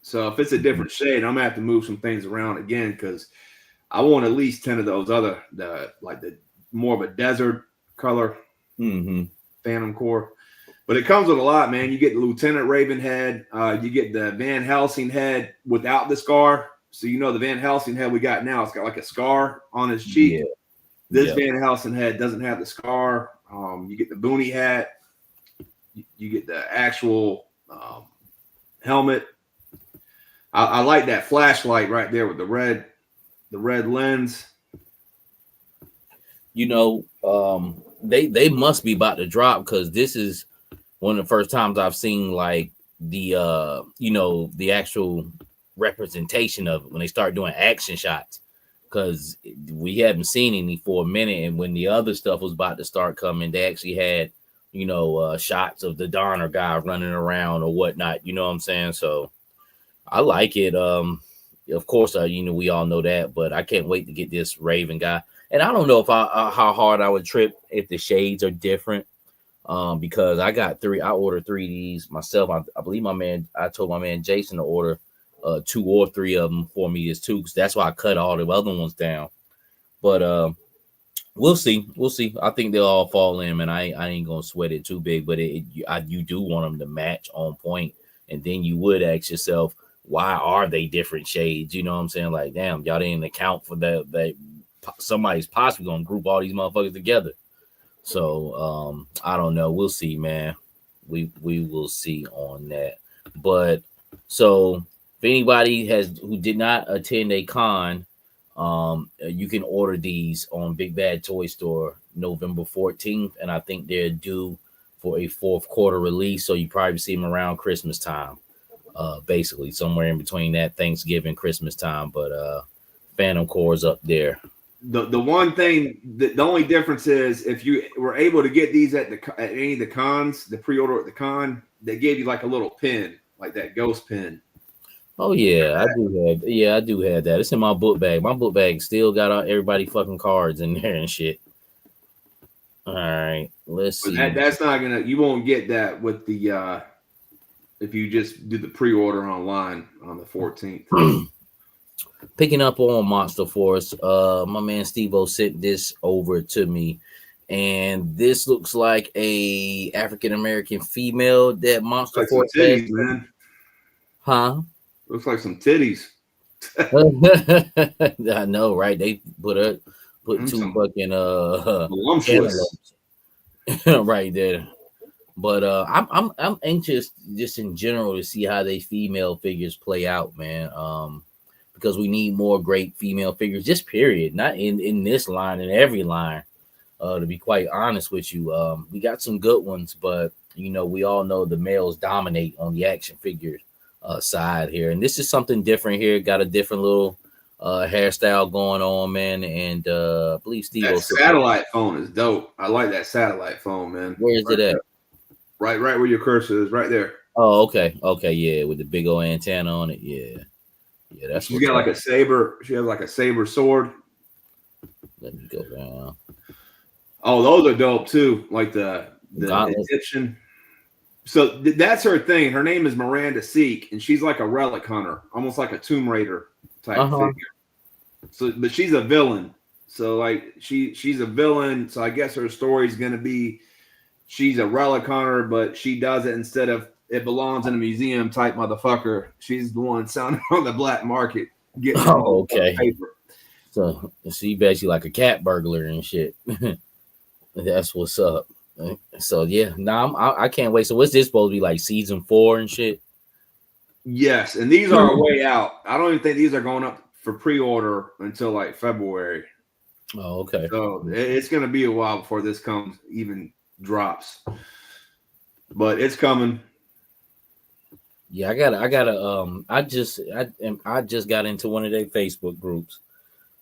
So if it's a different shade, I'm gonna have to move some things around again because I want at least 10 of those other the more of a desert color Phantom Core. But it comes with a lot, man. You get the Lieutenant Raven head. You get the Van Helsing head without the scar. So you know the Van Helsing head we got now, it's got like a scar on his cheek. Yeah. This Van Helsing head doesn't have the scar. You get the Booney hat. You get the actual helmet. I like that flashlight right there with the red lens. You know, they must be about to drop because this is one of the first times I've seen like the you know, the actual representation of it when they start doing action shots, because we haven't seen any for a minute. And when the other stuff was about to start coming, they actually had, you know, shots of the Donner guy running around or whatnot, you know what I'm saying? So I like it. Of course, you know, we all know that, but I can't wait to get this Raven guy. And I don't know if how hard I would trip if the shades are different. Because I ordered 3 of these myself. I believe I told my man Jason to order 2 or 3 of them for me as too, because that's why I cut all the other ones down. But we'll see. I think they'll all fall in, and I ain't gonna sweat it too big. But you do want them to match on point, and then you would ask yourself, why are they different shades? You know what I'm saying? Like, damn, y'all didn't account for that somebody's possibly gonna group all these motherfuckers together. So I don't know. We'll see, man. We will see on that. But so if anybody who did not attend a con, you can order these on Big Bad Toy Store November 14th, and I think they're due for a fourth quarter release. So you probably see them around Christmas time, basically somewhere in between that Thanksgiving Christmas time. But Phantom Core's up there. The one thing, the only difference is if you were able to get these at any of the cons, the pre-order at the con, they gave you like a little pin, like that ghost pin. Oh yeah, I do have that. It's in my book bag. My book bag still got everybody fucking cards in there and shit. All right, let's see. That's not gonna. You won't get that with the if you just do the pre-order online on the 14th. Picking up on Monster Force, my man Steve-O sent this over to me, and this looks like a African American female that Monster Like Force titties, has. man. Huh? Looks like some titties. I know, right? They put two fucking voluptuous right there. But I'm anxious just in general to see how they female figures play out, man. Because we need more great female figures, just period. Not in this line, in every line. To be quite honest with you, we got some good ones, but you know, we all know the males dominate on the action figure side here, and this is something different here. Got a different little hairstyle going on, man, and I believe Steve. That satellite phone is dope. I like that satellite phone, man. Where is it at? Right where your cursor is, right there. Oh, okay, yeah, with the big old antenna on it, yeah. That's she's got like a saber. She has like a saber sword. Let me go down. Oh, those are dope too. Like the Egyptian. So that's her thing. Her name is Miranda Seek, and she's like a relic hunter, almost like a Tomb Raider type figure. So, but she's a villain. So like she's a villain. So I guess her story is gonna be she's a relic hunter, but she does it instead of it belongs in a museum type motherfucker. She's the one selling on the black market. Getting okay. Paper. So she basically like a cat burglar and shit. That's what's up. So yeah, I can't wait. So what's this supposed to be like, season 4 and shit? Yes, and these are way out. I don't even think these are going up for pre-order until like February. Oh, okay. So it's gonna be a while before this even drops, but it's coming. Yeah, I just got into one of their Facebook groups.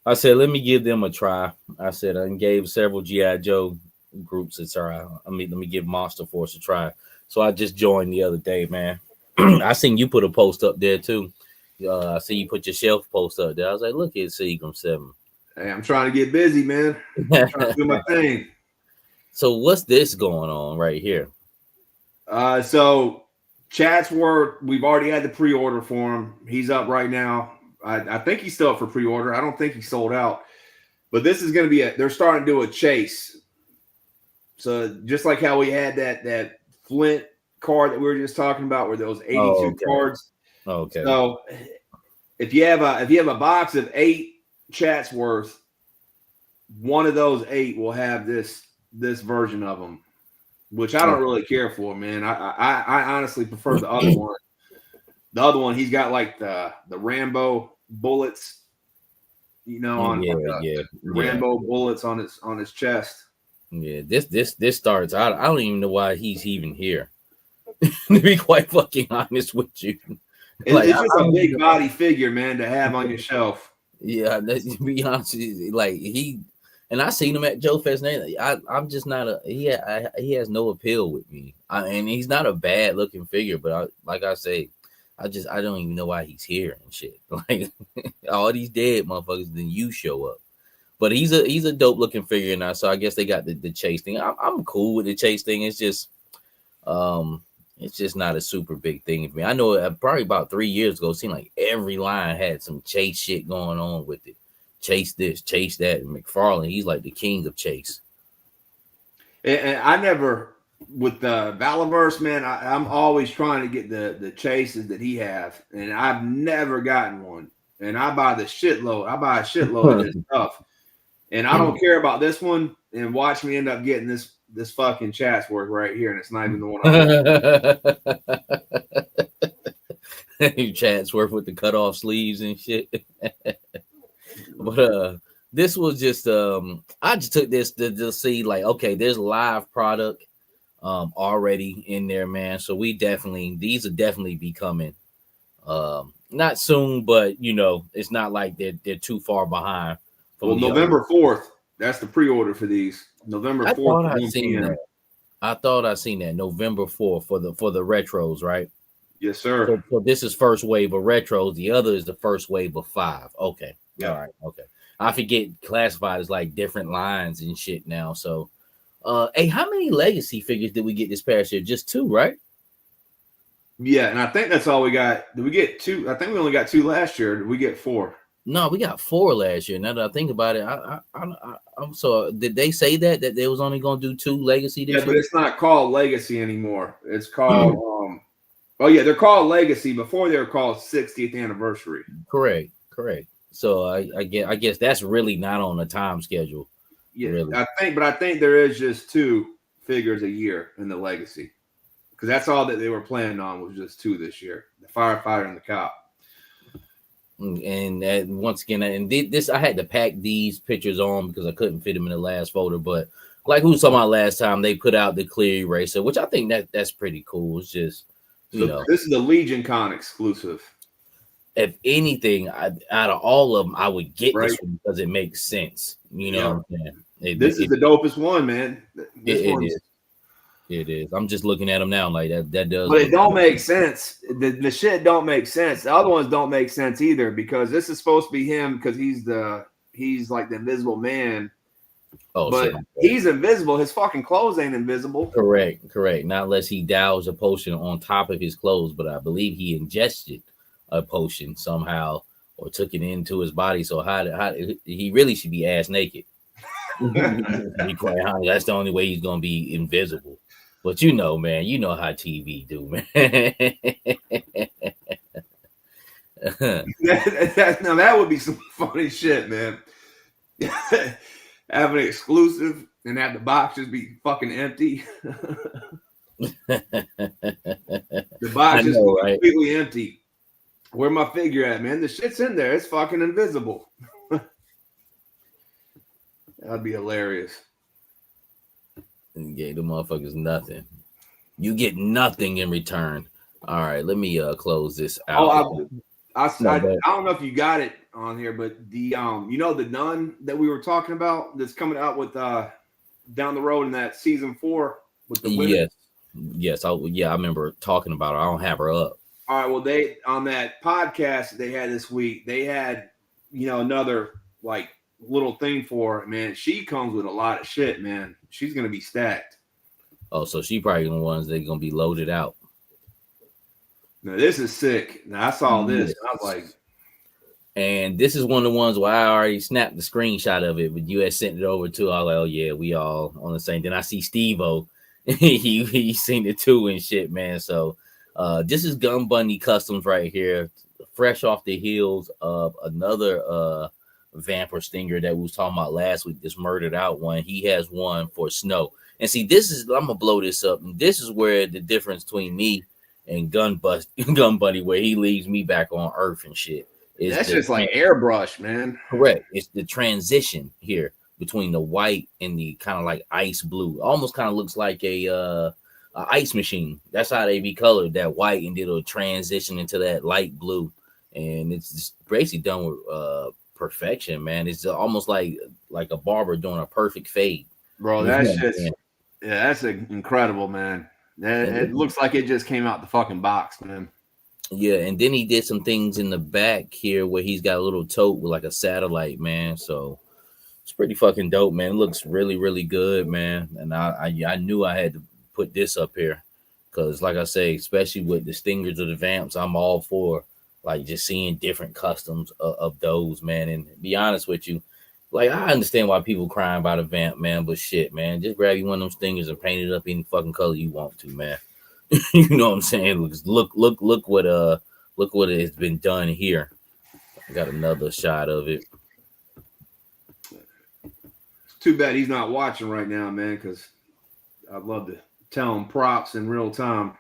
I said, let me give them a try. I said, I gave several G.I. Joe groups a try. Let me give Monster Force a try. So I just joined the other day, man. I seen you put a post up there too. I see you put your shelf post up there. I was like, look at Seagram 7. Hey, I'm trying to get busy, man. I'm trying to do my thing. So what's this going on right here? So Chatsworth, we've already had the pre-order for him. He's up right now. I think he's still up for pre-order. I don't think he sold out. But this is going to be they're starting to do a chase. So just like how we had that Flint card that we were just talking about, where those 82 cards. Okay. So if you have a box of 8 Chatsworth, one of those 8 will have this version of them, which I don't really care for, man. I honestly prefer the other one. The other one, he's got like the Rambo bullets, you know, on Rambo bullets on his chest. Yeah, this starts. I don't even know why he's even here. To be quite fucking honest with you, it's just a big body figure, man, to have on your shelf. Yeah, to be honest, like and I seen him at Joe Fest. I'm just not he has no appeal with me. And he's not a bad looking figure, but like I say, I don't even know why he's here and shit. Like all these dead motherfuckers, then you show up. But he's a dope looking figure now, so I guess they got the chase thing. I'm cool with the chase thing. It's just not a super big thing for me. I know probably about 3 years ago, it seemed like every line had some chase shit going on with it. Chase this, chase that. And McFarlane, he's like the king of chase. And I never, with the Valaverse, man, I'm always trying to get the chases that he has, and I've never gotten one. And I buy a shitload of this stuff. And I don't care about this one, and watch me end up getting this fucking Chatsworth right here, and it's not even the one I want. Chatsworth with the cut off sleeves and shit. But this was just I just took this to see like, okay, there's live product already in there, man. So these will definitely be coming. Not soon, but you know, it's not like they're too far behind from Well, the other. November 4th, that's the pre-order for these. November 4th, 1 p.m. I thought I seen that November 4th for the retros, right? Yes, sir. So this is first wave of retros. The other is the first wave of 5. Okay. Yeah. All right. Okay. I forget classified as like different lines and shit now. So hey, how many legacy figures did we get this past year? Just 2, right? Yeah, and I think that's all we got. Did we get 2? I think we only got 2 last year. Did we get 4? No, we got 4 last year. Now that I think about it, I'm so did they say that they was only gonna do 2 legacy this year? But it's not called legacy anymore. It's called oh yeah, they're called legacy. Before they were called 60th anniversary. Correct. So I guess that's really not on the time schedule. Yeah, really. I think there is just 2 figures a year in the legacy, because that's all that they were planning on was just 2 this year: the firefighter and the cop. And once again, and this I had to pack these pictures on because I couldn't fit them in the last folder. But like who was talking about last time, they put out the clear eraser, which I think that's pretty cool. It's just this is the Legion Con exclusive. If anything, out of all of them, I would get this one because it makes sense. You know what I'm saying? This is the dopest one, man. It is. I'm just looking at them now like that does. But it don't make sense. The shit don't make sense. The other ones don't make sense either, because this is supposed to be him because he's like the Invisible Man. Oh, but he's invisible. His fucking clothes ain't invisible. Correct. Not unless he doused a potion on top of his clothes, but I believe he ingested a potion somehow or took it into his body. So how he really should be ass naked. To be quite honest, that's the only way he's gonna be invisible. But you know, man, you know how TV do, man. Now that would be some funny shit, man. Have an exclusive and have the box just be fucking empty. The box is completely empty. Where my figure at, man? The shit's in there. It's fucking invisible. That'd be hilarious. You gave the motherfuckers nothing. You get nothing in return. All right, let me close this out. I don't know if you got it on here, but the you know the nun that we were talking about that's coming out with down the road in that season 4 with the women. Yes. I remember talking about her. I don't have her up. All right, well, they on that podcast they had this week, they had another like little thing for her, man. She comes with a lot of shit, man. She's gonna be stacked. Oh, so she probably the ones that are gonna be loaded out. Now this is sick. Now I saw this, and I was like, and this is one of the ones where I already snapped the screenshot of it, but you had sent it over to. I was like, oh yeah, we all on the same. Then I see Steve-O, he seen it too and shit, man. So this is Gun Bunny Customs right here, fresh off the heels of another Vamper Stinger that we was talking about last week, this murdered out one. He has one for Snow. And see, I'm gonna blow this up, and this is where the difference between me and Gun Bunny, where he leaves me back on Earth and shit. That's just like airbrush, man. Correct. It's the transition here between the white and the kind of like ice blue. Almost kind of looks like a ice machine. That's how they be colored, that white, and it'll transition into that light blue. And it's just basically done with perfection, man. It's almost like a barber doing a perfect fade. Bro, that's that's incredible, man. It looks like it just came out the fucking box, man. Yeah, and then he did some things in the back here where he's got a little tote with like a satellite, man. So it's pretty fucking dope, man. It looks really, really good, man. And I knew I had to put this up here because, like I say, especially with the Stingers or the Vamps, I'm all for like just seeing different customs of those, man. And to be honest with you, like I understand why people crying about a Vamp, man, but shit, man, just grab you one of them Stingers and paint it up any fucking color you want to, man. You know what I'm saying? Look what has been done here. I got another shot of it. It's too bad he's not watching right now, man, because I'd love to tell him props in real time.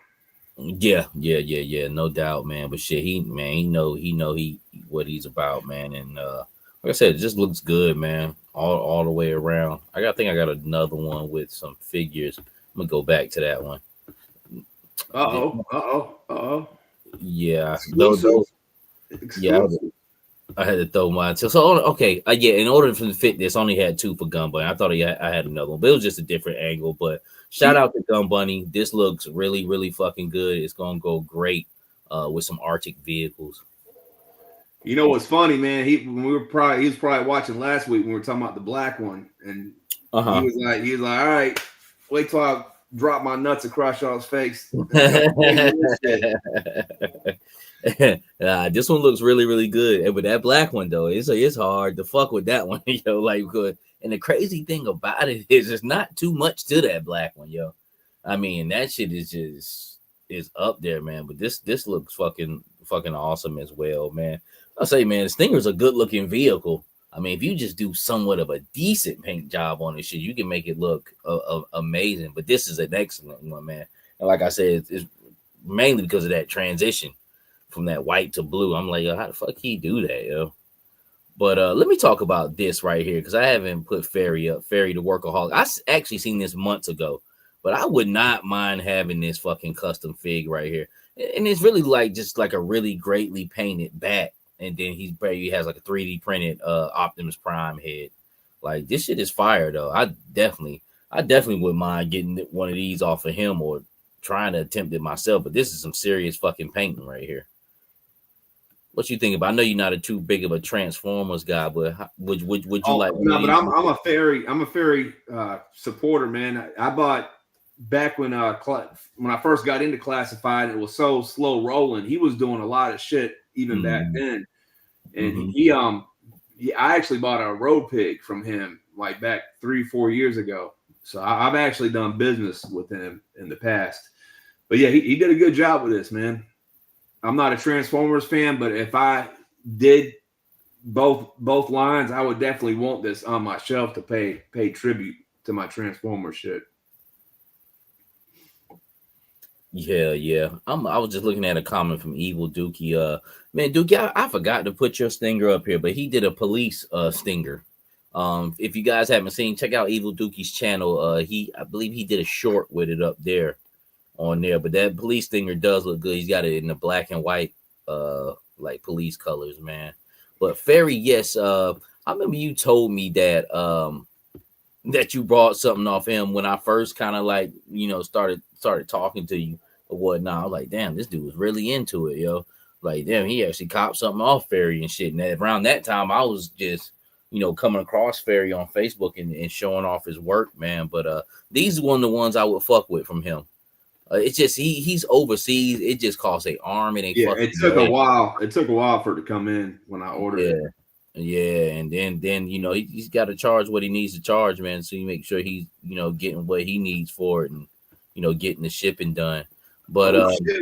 Yeah, no doubt, man. But shit, he know what he's about, man. And like I said, it just looks good, man, all the way around. think I got another one with some figures. I'm gonna go back to that one. Yeah, Exclusive. yeah, Exclusive. I had to throw mine. Okay, yeah. In order for to fit this, I only had two for Gun Bunny. I thought I had another one, but it was just a different angle. But shout out to Gun Bunny. This looks really, really fucking good. It's gonna go great with some Arctic vehicles. You know what's funny, man? He was probably watching last week when we were talking about the black one, and he was like, all right, wait till I drop my nuts across y'all's face. This one looks really, really good. But that black one though, it's hard to fuck with that one, yo. Like good. And the crazy thing about it is, there's not too much to that black one, yo. I mean, that shit is up there, man. But this looks fucking awesome as well, man. I'll say, man, the Stinger's a good looking vehicle. I mean, if you just do somewhat of a decent paint job on this shit, you can make it look amazing. But this is an excellent one, man. And like I said, it's mainly because of that transition from that white to blue. I'm like, yo, how the fuck he do that, yo? But let me talk about this right here, because I haven't put Ferry up. Ferry the Workaholic. Actually seen this months ago, but I would not mind having this fucking custom fig right here. And it's really like just like a really greatly painted bat. And then he has like a 3D printed Optimus Prime head. Like this shit is fire though. I definitely wouldn't mind getting one of these off of him or trying to attempt it myself. But this is some serious fucking painting right here. What you think about? I know you're not too big of a Transformers guy, but would you like? No, but I'm a Ferry supporter, man. I bought back when I first got into classified. It was so slow rolling. He was doing a lot of shit even back then, and I actually bought a road pig from him like back 3-4 years ago. So I've actually done business with him in the past. But yeah, he did a good job with this, man. I'm not a Transformers fan, but if I did both lines, I would definitely want this on my shelf to pay tribute to my Transformers shit. Yeah. I was just looking at a comment from Evil Dookie. Man, Dookie, I forgot to put your Stinger up here, but he did a police Stinger. If you guys haven't seen, check out Evil Dookie's channel. I believe he did a short with it up there on there. But that police Stinger does look good. He's got it in the black and white, like police colors, man. But Ferry, yes, I remember you told me that that you brought something off him when I first kind of like started talking to you or whatnot. I was like, damn, this dude was really into it, yo. Like, damn, he actually copped something off Ferry and shit. And around that time, I was just coming across Ferry on Facebook and showing off his work, man. But these are one of the ones I would fuck with from him. It's just he's overseas. It just costs an arm and it took a while. It took a while for it to come in when I ordered it. Yeah, and then he's got to charge what he needs to charge, man. So you make sure he's getting what he needs for it, and getting the shipping done. But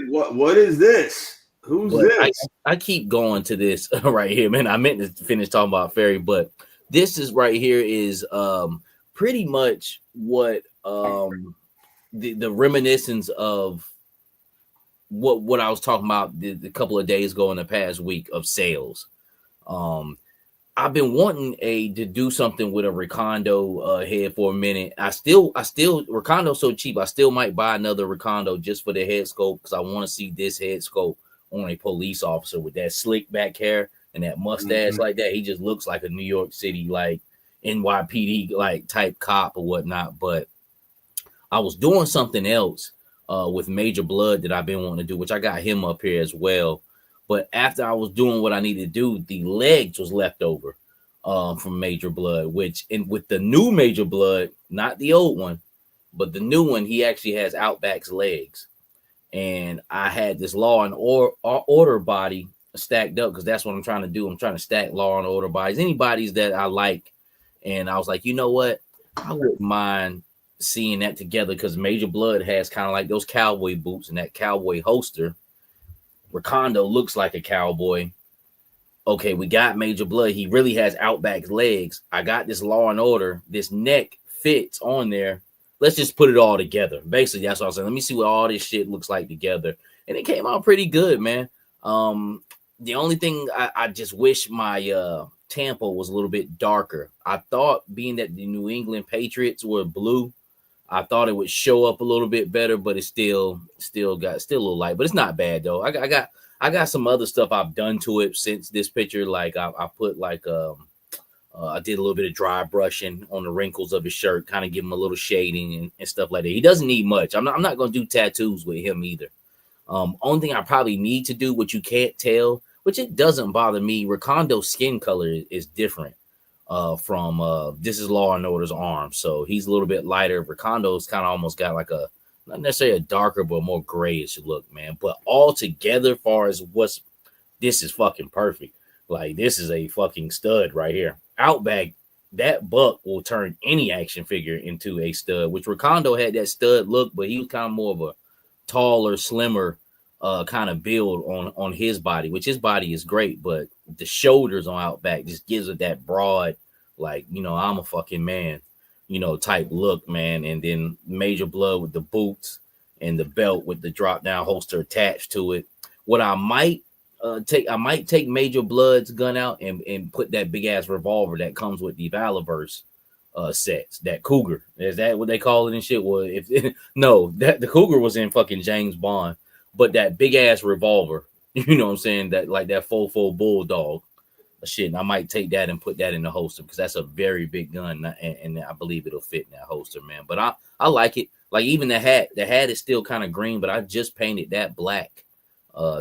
what is this? Who's this? I keep going to this right here, man. I meant to finish talking about Ferry, but this is right here is pretty much what the reminiscence of what I was talking about the couple of days ago in the past week of sales. I've been wanting to do something with a Recondo head for a minute. I still Recondo's so cheap. I still might buy another Recondo just for the head sculpt, because I want to see this head sculpt on a police officer with that slick back hair and that mustache like that. He just looks like a New York City like NYPD like type cop or whatnot. But I was doing something else with Major Blood that I've been wanting to do, which I got him up here as well. But after I was doing what I needed to do, the legs was left over from Major Blood, with the new Major Blood, not the old one, but the new one, he actually has Outback's legs. And I had this Law and Order body stacked up, because that's what I'm trying to do. I'm trying to stack Law and Order bodies, anybody's that I like. And I was like, you know what? I wouldn't mind seeing that together, because Major Blood has kind of like those cowboy boots and that cowboy holster. Recondo looks like a cowboy. Okay, we got Major Blood. He really has Outback's legs. I got this Law and Order. This neck fits on there. let's just put it all together. Basically, that's what I'm saying. Let me see what all this shit looks like together. And it came out pretty good, man. The only thing I just wish my Tampa was a little bit darker. I thought being that the New England Patriots were blue, I thought it would show up a little bit better, but it's still a little light. But it's not bad though. I got some other stuff I've done to it since this picture. Like I put like I did a little bit of dry brushing on the wrinkles of his shirt, kind of give him a little shading and stuff like that. He doesn't need much. I'm not going to do tattoos with him either. Only thing I probably need to do, what you can't tell, which it doesn't bother me, Ricondo's skin color is different from This Is Law and Order's arm. So he's a little bit lighter. Ricondo's kind of almost got like a, not necessarily a darker, but more grayish look, man. But all together, far as this is fucking perfect. Like, this is a fucking stud right here. Outback, that buck will turn any action figure into a stud, which Ricondo had that stud look, but he was kind of more of a taller, slimmer kind of build on his body, which his body is great, but the shoulders on Outback just gives it that broad, like, you know, I'm a fucking man, you know, type look, man. And then Major Blood with the boots and the belt with the drop down holster attached to it. What I might take Major Blood's gun out and put that big ass revolver that comes with the Valiverse sets, that Cougar. Is that what they call it and shit? Well, no, that the Cougar was in fucking James Bond, but that big ass revolver, you know what I'm saying? That like that 4.4 Bulldog shit. And I might take that and put that in the holster because that's a very big gun, and I believe it'll fit in that holster, man. But I like it. Like even the hat is still kind of green, but I just painted that black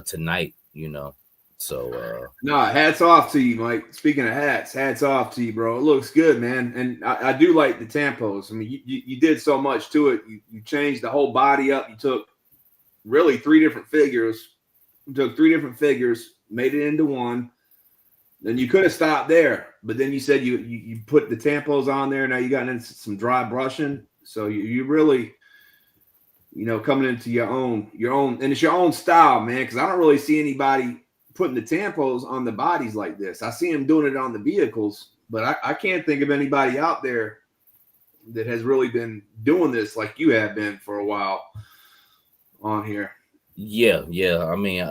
tonight, you know. So no, hats off to you, Mike. Speaking of hats off to you, bro. It looks good, man. And I do like the tampos. I mean, you did so much to it. You changed the whole body up. You took really three different figures, made it into one. Then you could have stopped there, but then you said you put the tampos on there. Now you got into some dry brushing, so you really, you know, coming into your own, and it's your own style, man. Because I don't really see anybody putting the tampos on the bodies like this. I see him doing it on the vehicles, but I can't think of anybody out there that has really been doing this like you have been for a while on here. Yeah. I mean,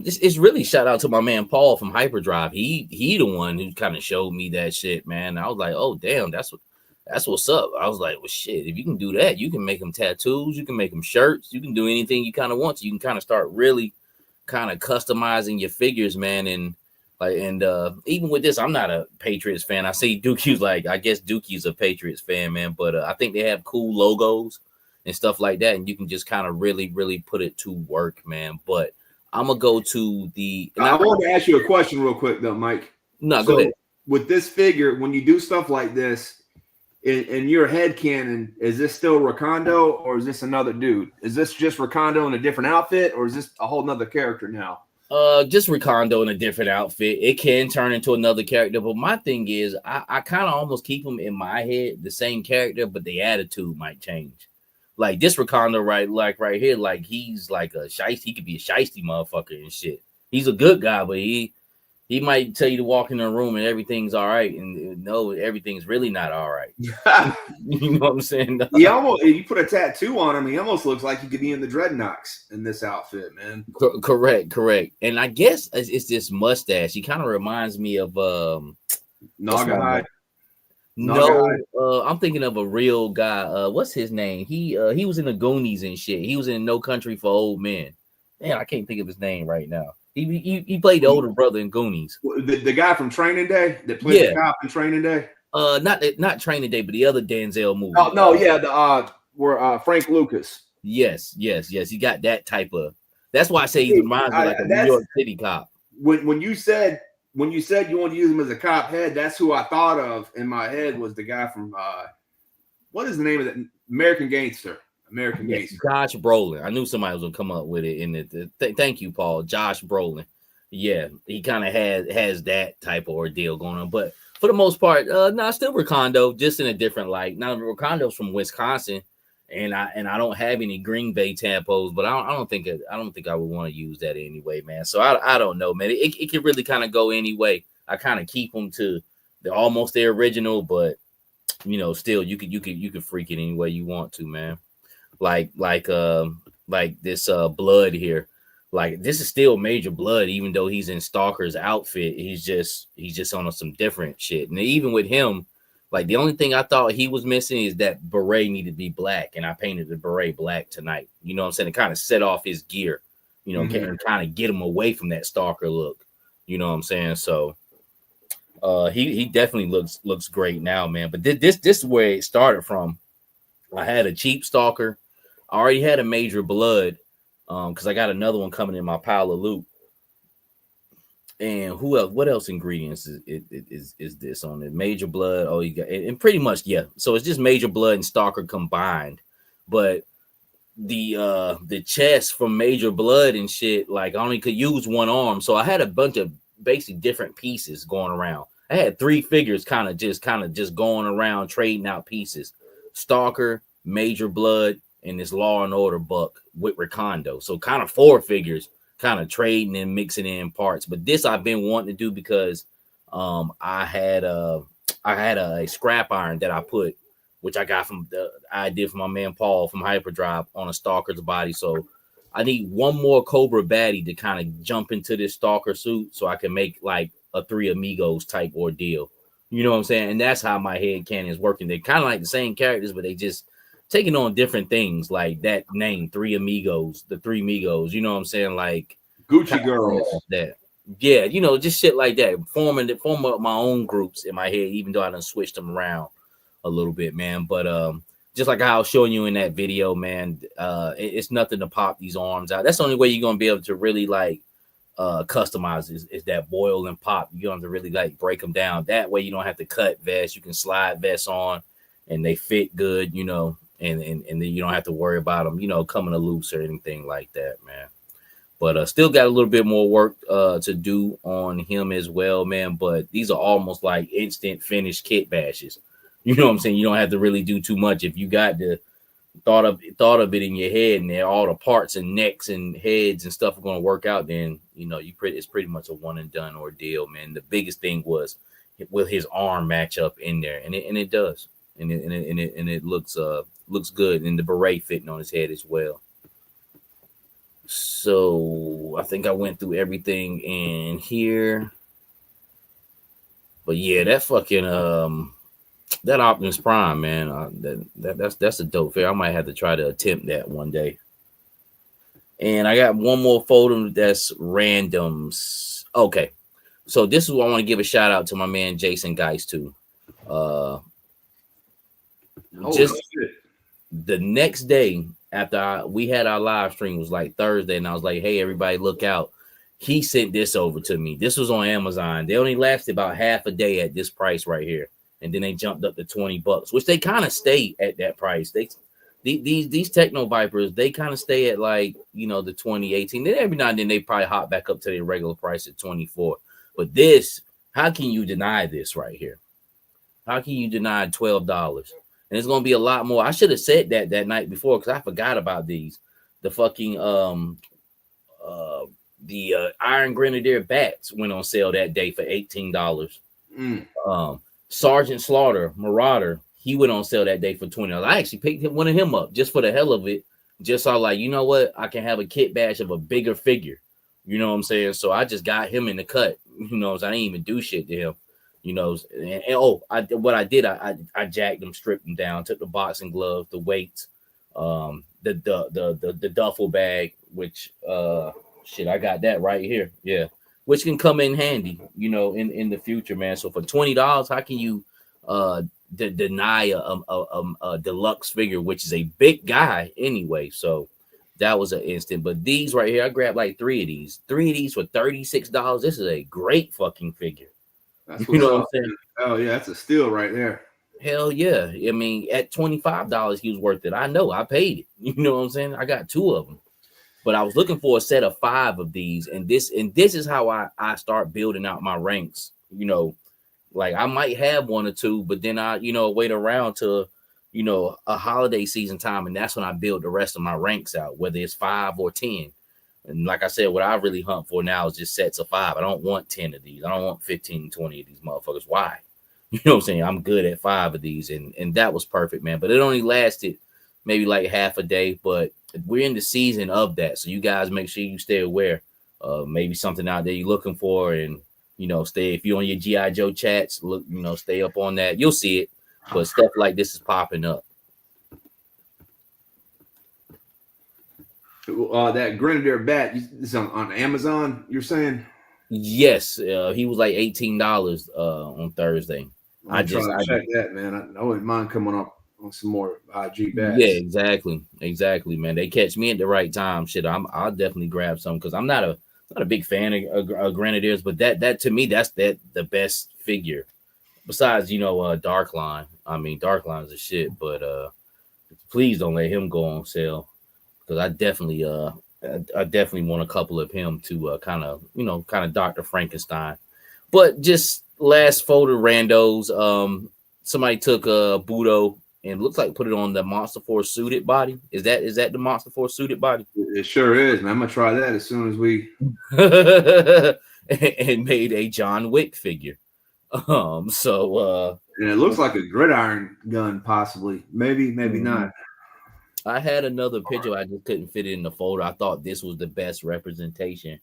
it's really shout out to my man Paul from Hyperdrive. He the one who kind of showed me that shit, man. I was like, oh damn, that's what's up. I was like, well, shit, if you can do that, you can make them tattoos, you can make them shirts, you can do anything you kind of want. So you can kind of start really kind of customizing your figures, man. And like, even with this, I'm not a Patriots fan. I see Dookie's like, I guess Dookie's a Patriots fan, man. But I think they have cool logos and stuff like that, and you can just kind of really, really put it to work, man. But I'm gonna go to the. I wanted to ask you a question real quick, though, Mike. No, go ahead. With this figure, when you do stuff like this, in your head canon, is this still Ricondo or is this another dude? Is this just Ricondo in a different outfit, or is this a whole nother character now? Just Ricondo in a different outfit. It can turn into another character, but my thing is, I kind of almost keep them in my head the same character, but the attitude might change. Like this Ricondo, right here, like he's like a shiesty. He could be a shiesty motherfucker and shit. He's a good guy, but he might tell you to walk in a room and everything's all right, and no, everything's really not all right. You know what I'm saying? He almost, if you put a tattoo on him, he almost looks like he could be in the Dreadnoks in this outfit, man. Correct. And I guess it's this mustache. He kind of reminds me of Naugahyde. No, I'm thinking of a real guy. What's his name? He was in the Goonies and shit. He was in No Country for Old Men. Man, I can't think of his name right now. He played the older brother in Goonies. The guy from Training Day that played the cop in Training Day. Not Training Day, but the other Denzel movie. Oh no, where Frank Lucas. Yes. He got that type of. That's why I say he reminds me like a New York City cop. When you said you want to use him as a cop head, that's who I thought of in my head was the guy from what is the name of that? American Gangster. Josh Brolin. I knew somebody was gonna come up with it in it. Thank you, Paul. Josh Brolin. Yeah, he kind of has that type of ordeal going on, but for the most part, still Ricondo, just in a different light. Now Ricondo's from Wisconsin, and I don't have any Green Bay tampos, but I don't think I would want to use that anyway, man. So I don't know, man. It can really kind of go anyway. I kind of keep them to almost the original, but you know, still you could freak it any way you want to, man. Like this blood here. Like this is still Major Blood, even though he's in Stalker's outfit. He's just on some different shit. And even with him, like the only thing I thought he was missing is that beret needed to be black, and I painted the beret black tonight. You know what I'm saying? To kind of set off his gear, you know, and kind of get him away from that Stalker look. You know what I'm saying? So he definitely looks great now, man. But this is where it started from. I had a cheap Stalker. I already had a Major Blood because I got another one coming in my pile of loot. And who else? What else ingredients is this on it? Major Blood. Oh, you got and pretty much yeah. So it's just Major Blood and Stalker combined. But the chest from Major Blood and shit, like I only could use one arm, so I had a bunch of basically different pieces going around. I had 3 figures kind of just going around trading out pieces. Stalker, Major Blood, and this Law and Order buck with Recondo. So kind of 4 figures, kind of trading and mixing in parts. But this I've been wanting to do because I had a scrap iron that I put, which I got from I did from my man Paul from Hyperdrive on a Stalker's body. So I need one more Cobra baddie to kind of jump into this Stalker suit so I can make like a 3 Amigos type ordeal. You know what I'm saying? And that's how my head canon is working. They're kind of like the same characters, but they just taking on different things, like that name, 3 Amigos, the 3 Migos. You know what I'm saying? Like Gucci girls. That. Yeah, you know, just shit like that. Forming up my own groups in my head, even though I done switched them around a little bit, man. But just like how I was showing you in that video, man, it's nothing to pop these arms out. That's the only way you're gonna be able to really like customize is that boil and pop. You don't have to really like break them down. That way you don't have to cut vests. You can slide vests on and they fit good, you know, and then you don't have to worry about them, you know, coming loose or anything like that, man. But still got a little bit more work to do on him as well, man. But these are almost like instant finish kit bashes. You know what I'm saying? You don't have to really do too much. If you got the thought of it in your head and all the parts and necks and heads and stuff are going to work out, then, you know, it's pretty much a one and done ordeal, man. The biggest thing was will his arm match up in there? And it does. And it looks good. And the beret fitting on his head as well. So I think I went through everything in here. But yeah, that fucking that Optimus Prime, man, that's a dope figure. I might have to try to attempt that one day. And I got one more photo that's randoms. Okay, so this is what I want to give a shout out to my man Jason Geist too. Just the next day after we had our live stream was like Thursday, and I was like, hey, everybody, look out. He sent this over to me. This was on Amazon. They only lasted about half a day at this price right here. And then they jumped up to $20, which they kind of stay at that price. These Techno Vipers, they kind of stay at like, you know, the 2018. Then every now and then they probably hop back up to their regular price at 24. But this, how can you deny this right here? How can you deny $12? And it's gonna be a lot more. I should have said that night before because I forgot about these. The fucking Iron Grenadier bats went on sale that day for $18. Sergeant Slaughter Marauder, he went on sale that day for $20. I actually picked one of him up just for the hell of it. Just so like, you know what? I can have a kit bash of a bigger figure. You know what I'm saying? So I just got him in the cut. You know, so I didn't even do shit to him. You know, I jacked him, stripped him down, took the boxing gloves, the weights, the duffel bag, which I got that right here. Yeah. Which can come in handy, you know, in the future, man. So for $20, how can you deny a deluxe figure, which is a big guy anyway? So that was an instant. But these right here, I grabbed like 3 of these for $36. This is a great fucking figure. That's you know what I'm saying? Oh yeah, that's a steal right there. Hell yeah. I mean, at $25, he was worth it. I know, I paid it. You know what I'm saying? I got 2 of them. But I was looking for a set of 5 of these, and this is how I start building out my ranks. You know, like I might have 1 or 2, but then I, you know, wait around to, you know, a holiday season time, and that's when I build the rest of my ranks out, whether it's 5 or 10. And like I said, what I really hunt for now is just sets of 5. I don't want 10 of these. I don't want 15, 20 of these motherfuckers. Why? You know what I'm saying? I'm good at 5 of these, and that was perfect, man. But it only lasted maybe like half a day. But we're in the season of that, so you guys make sure you stay aware. Maybe something out there you're looking for, and stay if you're on your GI Joe chats, look, stay up on that. You'll see it, but stuff like this is popping up. That Grenadier bat is on Amazon. You're saying? Yes, he was like $18 on Thursday. I'm trying to check that, man. I wouldn't mind coming up on some more IG bats. Yeah, exactly, man. They catch me at the right time. Shit, I'll definitely grab some because I'm not a big fan of Grenadiers, but that to me that's the best figure. Besides, Dark Line. I mean, Dark Line's a shit, but please don't let him go on sale because I definitely want a couple of him to kind of Dr. Frankenstein. But just last photo randos, somebody took Budo and looks like put it on the Monster Force suited body. Is that the Monster Force suited body? It sure is, man. I'm gonna try that as soon as we and made a John Wick figure. So and it looks like a gridiron gun, possibly. Maybe not. I had another picture, I just couldn't fit it in the folder. I thought this was the best representation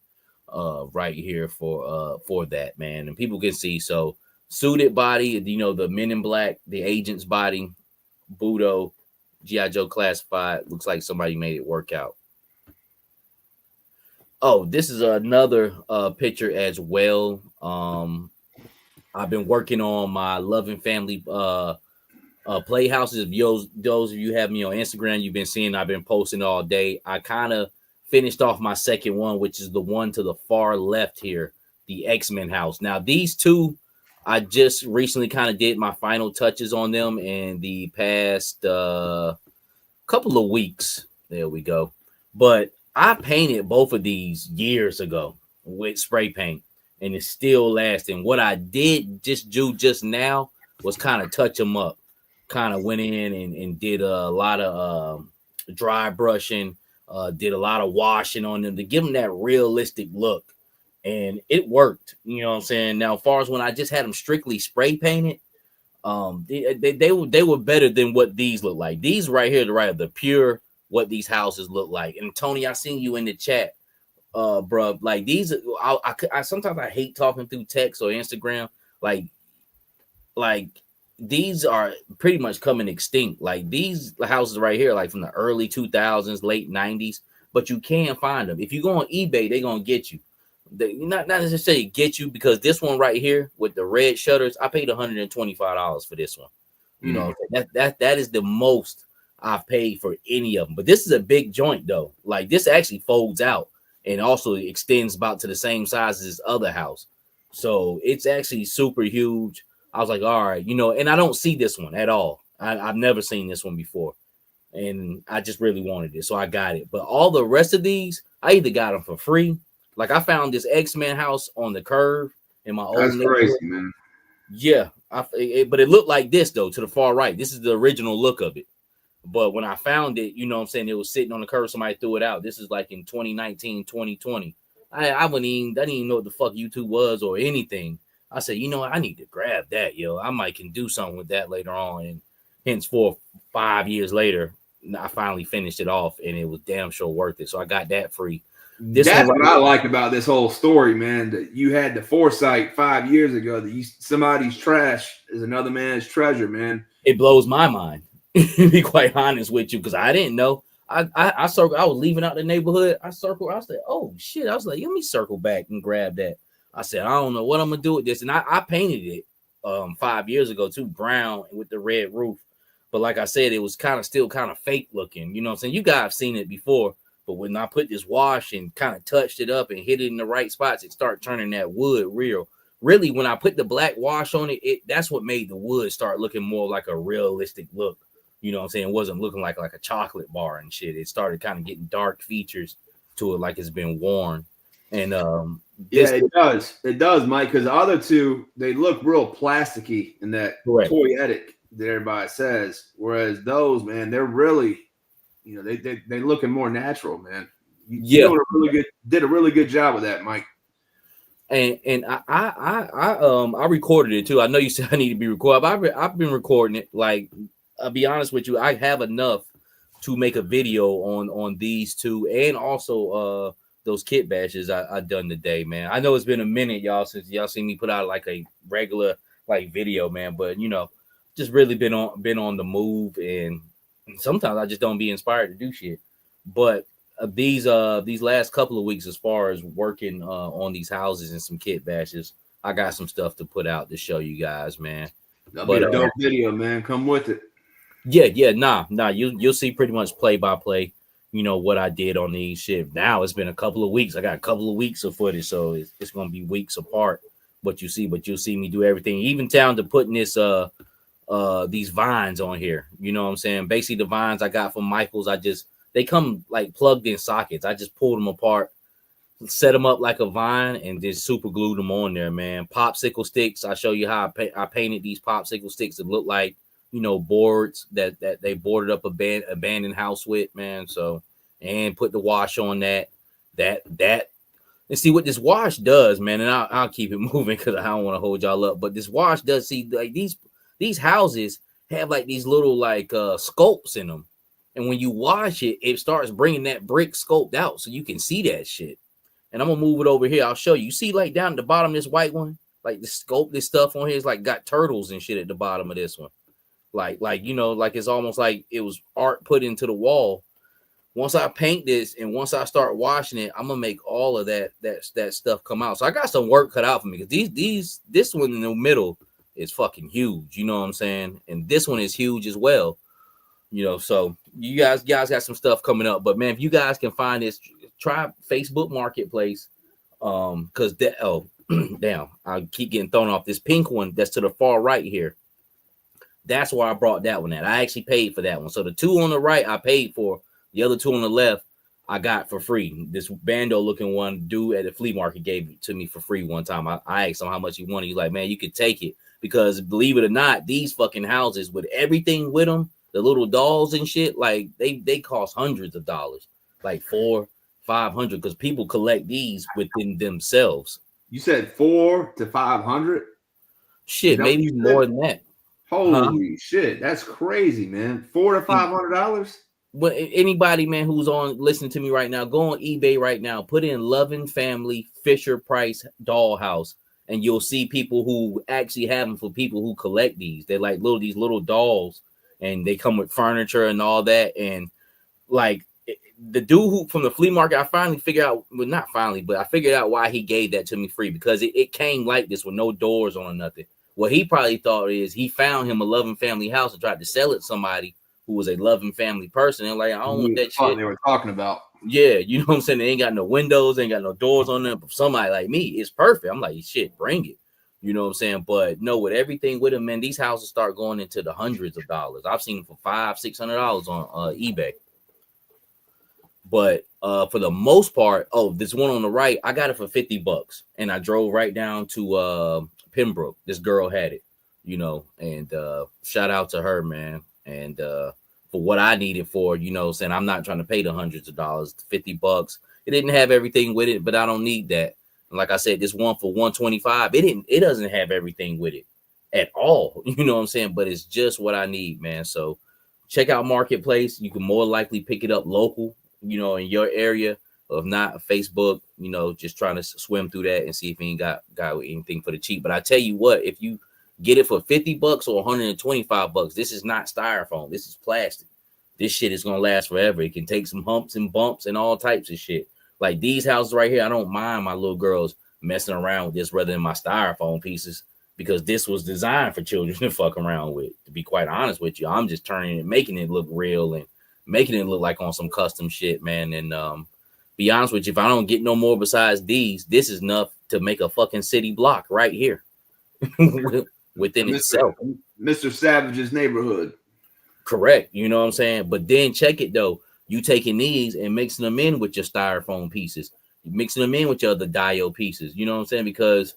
right here for that, man. And people can see. So suited body, the Men in Black, the agent's body, Budo, GI Joe Classified. Looks like somebody made it work out. Oh, this is another picture as well. I've been working on my Loving Family playhouses. Those of you have me on Instagram, you've been seeing I've been posting all day. I kind of finished off my second one, which is the one to the far left here, the X-Men house. Now, these two, I just recently kind of did my final touches on them in the past couple of weeks. There we go. But I painted both of these years ago with spray paint, and it's still lasting. What I did just now was kind of touch them up. Kind of went in and did a lot of dry brushing, did a lot of washing on them to give them that realistic look. And it worked, you know what I'm saying? Now, as far as when I just had them strictly spray painted, they were better than what these look like. These right here, the pure what these houses look like. And Tony, I seen you in the chat, bro. Like these, I sometimes I hate talking through text or Instagram. Like these are pretty much coming extinct. Like these houses right here, like from the early 2000s, late 90s, but you can find them. If you go on eBay, they're gonna get you. They not necessarily get you because this one right here with the red shutters, I paid $125 for this one. You know, that is the most I've paid for any of them. But this is a big joint though. Like this actually folds out and also extends about to the same size as this other house. So it's actually super huge. I was like, all right, and I don't see this one at all. I've never seen this one before. And I just really wanted it. So I got it. But all the rest of these, I either got them for free. Like I found this X-Men house on the curve in my old neighborhood. Crazy, man. Yeah. But it looked like this though, to the far right. This is the original look of it. But when I found it, you know what I'm saying, it was sitting on the curve. Somebody threw it out. This is like in 2019, 2020. I didn't even know what the fuck YouTube was or anything. I said, you know what? I need to grab that, yo. I might can do something with that later on. And hence 5 years later, I finally finished it off, and it was damn sure worth it. So I got that free. That's what I like about this whole story, man. That you had the foresight 5 years ago that somebody's trash is another man's treasure, man. It blows my mind, to be quite honest with you, because I didn't know. I was leaving out the neighborhood. I said, oh shit. I was like, let me circle back and grab that. I said, I don't know what I'm gonna do with this. And I painted it 5 years ago too, brown with the red roof. But like I said, it was still kind of fake looking. You know what I'm saying? You guys have seen it before, but when I put this wash and kind of touched it up and hit it in the right spots, it started turning that wood real. Really, when I put the black wash on it, that's what made the wood start looking more like a realistic look. You know what I'm saying? It wasn't looking like a chocolate bar and shit. It started kind of getting dark features to it, like it's been worn. And it does, Mike, because the other two, they look real plasticky in that toyetic that everybody says, whereas those, man, they're really, they looking more natural, man. You did a really good job with that, Mike. And I recorded it too. I know you said I need to be recorded, but I've been recording it. Like, I'll be honest with you, I have enough to make a video on these two, and also those kit bashes I done today, man. I know it's been a minute, y'all, since y'all seen me put out like a regular like video, man. But you know, just really been on the move, and sometimes I just don't be inspired to do shit. But these last couple of weeks, as far as working on these houses and some kit bashes, I got some stuff to put out to show you guys, man. That'll But be a dope video, man. Come with it. yeah, nah. You'll see pretty much play by play. You know what I did on these shit. Now it's been a couple of weeks. I got a couple of weeks of footage, so it's gonna be weeks apart. But you'll see me do everything, even down to putting this these vines on here. You know what I'm saying? Basically, the vines I got from Michael's, they come like plugged in sockets. I just pulled them apart, set them up like a vine, and just super glued them on there, man. Popsicle sticks. I show you how I painted these popsicle sticks that look like, you know, boards that they boarded up a abandoned house with, man. So, and put the wash on that and see what this wash does, man. And I'll keep it moving because I don't want to hold y'all up. But this wash does, see, like these houses have like these little like scopes in them, and when you wash it, it starts bringing that brick scoped out, so you can see that shit. And I'm gonna move it over here. I'll show you. You see, like down at the bottom, this white one, like the scope, this stuff on here is like got turtles and shit at the bottom of this one. Like you know, like it's almost like it was art put into the wall. Once I paint this and once I start washing it, I'm gonna make all of that stuff come out. So I got some work cut out for me, because this one in the middle is fucking huge. You know what I'm saying? And this one is huge as well. You know, so you guys got some stuff coming up. But man, if you guys can find this, try Facebook Marketplace. Because damn, I keep getting thrown off. This pink one that's to the far right here. That's where I brought that one at. I actually paid for that one. So the two on the right I paid for. The other two on the left I got for free. This bando looking one dude at the flea market gave it to me for free one time. I asked him how much he wanted. He's like, man, you could take it, because believe it or not, these fucking houses with everything with them, the little dolls and shit, like they cost hundreds of dollars, like $400-500, because people collect these within themselves. You said 400 to 500? Shit, maybe more than that. Holy shit, that's crazy, man. $400 to $500. But anybody, man, who's on listening to me right now, go on eBay right now, put in Loving Family Fisher Price dollhouse, and you'll see people who actually have them for people who collect these. They're like these little dolls, and they come with furniture and all that. And like the dude who from the flea market, I finally figured out, well, not finally, but I figured out why he gave that to me free, because it came like this with no doors on or nothing. What he probably thought is he found him a Loving Family house and tried to sell it to somebody who was a loving family person, and like, I don't want that shit they were talking about. Yeah, you know what I'm saying? They ain't got no windows, ain't got no doors on them. But somebody like me, it's perfect. I'm like, shit, bring it. You know what I'm saying? But no, with everything with them, man, these houses start going into the hundreds of dollars. I've seen them for $500-600 on eBay. But for the most part, this one on the right, I got it for $50, and I drove right down to Pembroke. This girl had it, you know, and shout out to her, man. And for what I needed for, you know, saying I'm not trying to pay the hundreds of dollars, $50. It didn't have everything with it, but I don't need that. And like I said, this one for $125, it doesn't have everything with it at all. You know what I'm saying? But it's just what I need, man. So check out Marketplace. You can more likely pick it up local, you know, in your area. If not, Facebook, you know, just trying to swim through that and see if you ain't got anything for the cheap. But I tell you what, if you get it for $50 or $125, this is not styrofoam. This is plastic. This shit is gonna last forever. It can take some humps and bumps and all types of shit. Like these houses right here, I don't mind my little girls messing around with this rather than my styrofoam pieces, because this was designed for children to fuck around with. To be quite honest with you, I'm just turning it, making it look real and making it look like on some custom shit, man. And be honest with you, if I don't get no more besides these, this is enough to make a fucking city block right here. Within itself. Mr. Savage's neighborhood. Correct. You know what I'm saying? But then check it though. You taking these and mixing them in with your styrofoam pieces. You mixing them in with your other dio pieces. You know what I'm saying? Because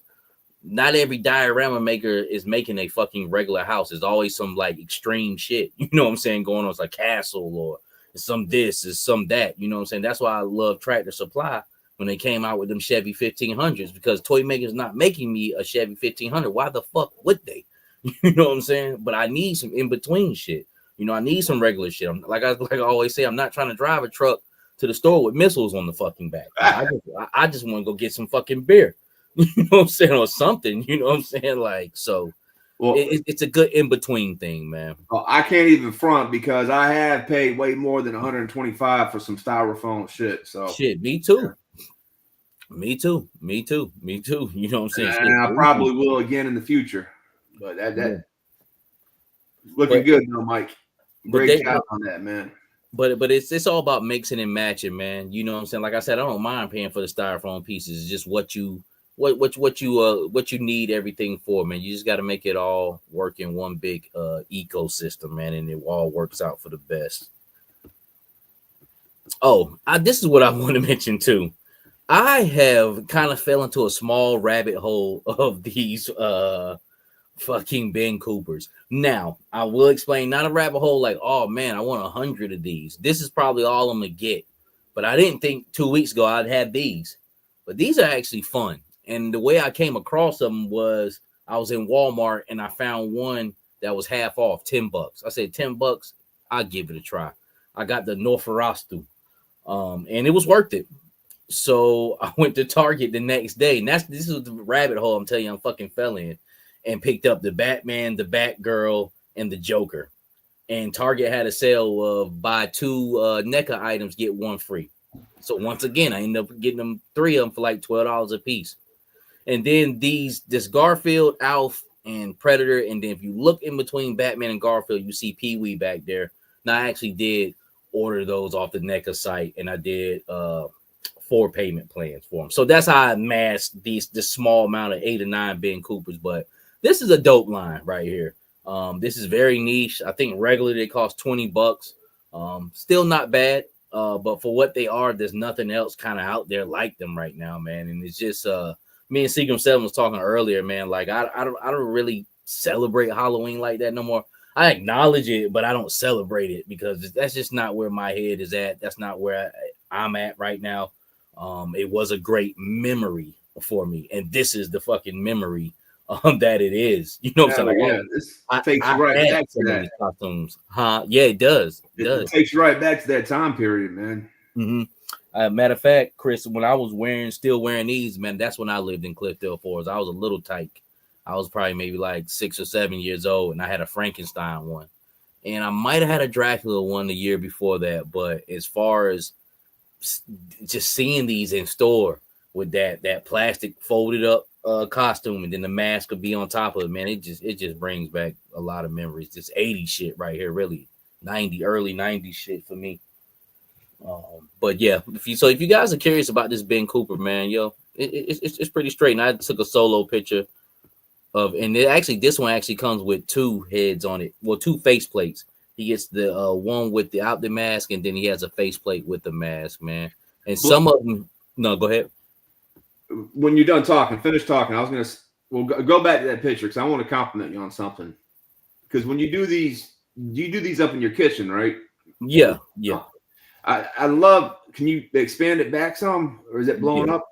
not every diorama maker is making a fucking regular house. There's always some like extreme shit. You know what I'm saying? Going on, it's a castle or some this, is some that. You know what I'm saying? That's why I love Tractor Supply, when they came out with them Chevy 1500s, because toy makers not making me a Chevy 1500. Why the fuck would they? You know what I'm saying? But I need some in between shit. You know, I need some regular shit. Like I always say, I'm not trying to drive a truck to the store with missiles on the fucking back. I just want to go get some fucking beer. You know what I'm saying, or something. You know what I'm saying? Like, so well, it's a good in between thing, man. Well, I can't even front because I have paid way more than 125 for some styrofoam shit. So shit, me too. Me too. Me too. Me too. You know what I'm saying? And Shit, I probably will again in the future. But that yeah. looking good though, Mike. Great But job on that, man. But it's all about mixing and matching, man. You know what I'm saying? Like I said, I don't mind paying for the styrofoam pieces. It's just what you need everything for, man. You just got to make it all work in one big ecosystem, man, and it all works out for the best. Oh, this is what I want to mention too. I have kind of fell into a small rabbit hole of these fucking Ben Coopers. Now, I will explain, not a rabbit hole like, oh man, I want 100 of these. This is probably all I'm gonna get. But I didn't think 2 weeks ago I'd have these. But these are actually fun. And the way I came across them was I was in Walmart and I found one that was half off, $10. I said $10, I'll give it a try. I got the Norferastu, and it was worth it. So I went to Target the next day, and this is the rabbit hole I'm telling you I'm fucking fell in, and picked up the Batman, the Batgirl, and the Joker. And Target had a sale of buy two NECA items, get one free. So once again, I ended up getting them 3 of them for like $12 a piece. And then this Garfield, Alf, and Predator. And then if you look in between Batman and Garfield, you see Pee-wee back there. Now I actually did order those off the NECA site, and I did 4 payment plans for them. So that's how I masked this small amount of 8 or 9 Ben Coopers. But this is a dope line right here. This is very niche. I think regularly they cost $20. Still not bad. But for what they are, there's nothing else kind of out there like them right now, man. And it's just me and Seagram 7 was talking earlier, man. Like I don't really celebrate Halloween like that no more. I acknowledge it, but I don't celebrate it because that's just not where my head is at. That's not where I'm at right now. It was a great memory for me, and this is the fucking memory that it is. You know what I'm saying? Yeah, this takes you right back to that. Costumes, huh? Yeah, it does. It takes you right back to that time period, man. Mm-hmm. Matter of fact, Chris, when I was still wearing these, man, that's when I lived in Cliffdale Forest. I was a little tyke. I was probably maybe like 6 or 7 years old, and I had a Frankenstein one, and I might have had a Dracula one the year before that. But as far as just seeing these in store with that plastic folded up costume, and then the mask could be on top of it, man, it just brings back a lot of memories. This 80s shit right here, really early 90s shit for me. But yeah, if you guys are curious about this Ben Cooper, man, it's pretty straight. And I took a solo picture of, and this one actually comes with 2 heads on it, well, 2 face plates. He gets the one without the mask, and then he has a faceplate with the mask, man. And some of them, no, go ahead. When you're done talking, finish talking. I was gonna go back to that picture because I want to compliment you on something. Because when you do these up in your kitchen, right? Yeah. I love. Can you expand it back some, or is it blowing up?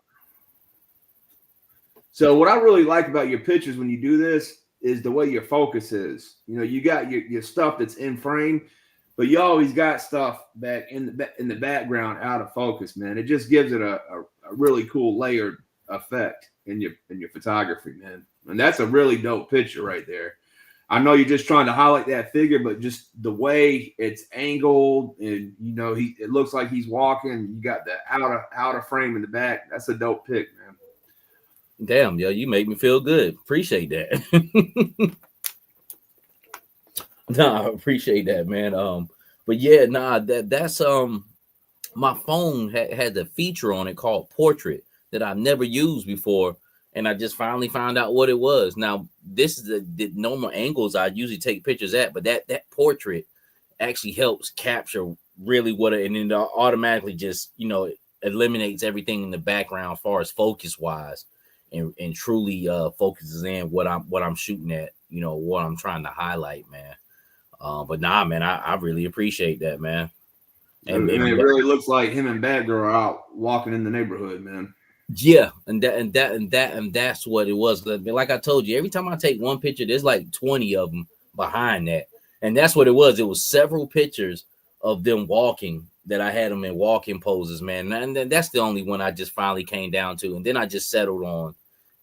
So what I really like about your pictures when you do this is the way your focus is. You know, you got your stuff that's in frame, but you always got stuff back in the background out of focus, man. It just gives it a really cool layered effect in your photography, man. And that's a really dope picture right there. I know you're just trying to highlight that figure, but just the way it's angled, and you know, it looks like he's walking. You got the outer frame in the back. That's a dope pic, man. Damn, yo, you make me feel good. Appreciate that. Nah, I appreciate that, man. But yeah, that's my phone had a feature on it called Portrait that I've never used before, and I just finally found out what it was. Now, this is the normal angles I usually take pictures at, but that Portrait actually helps capture really and then automatically just, you know, eliminates everything in the background as far as focus wise, and truly focuses in what I'm shooting at, you know, what I'm trying to highlight, man. But nah, man, I really appreciate that, man. And it really looks like him and Bad Girl are out walking in the neighborhood, man. Yeah, and that's what it was. Like I told you, every time I take one picture, there's like 20 of them behind that, and that's what it was. It was several pictures of them walking that I had them in walking poses, man. And then that's the only one I just finally came down to, and then I just settled on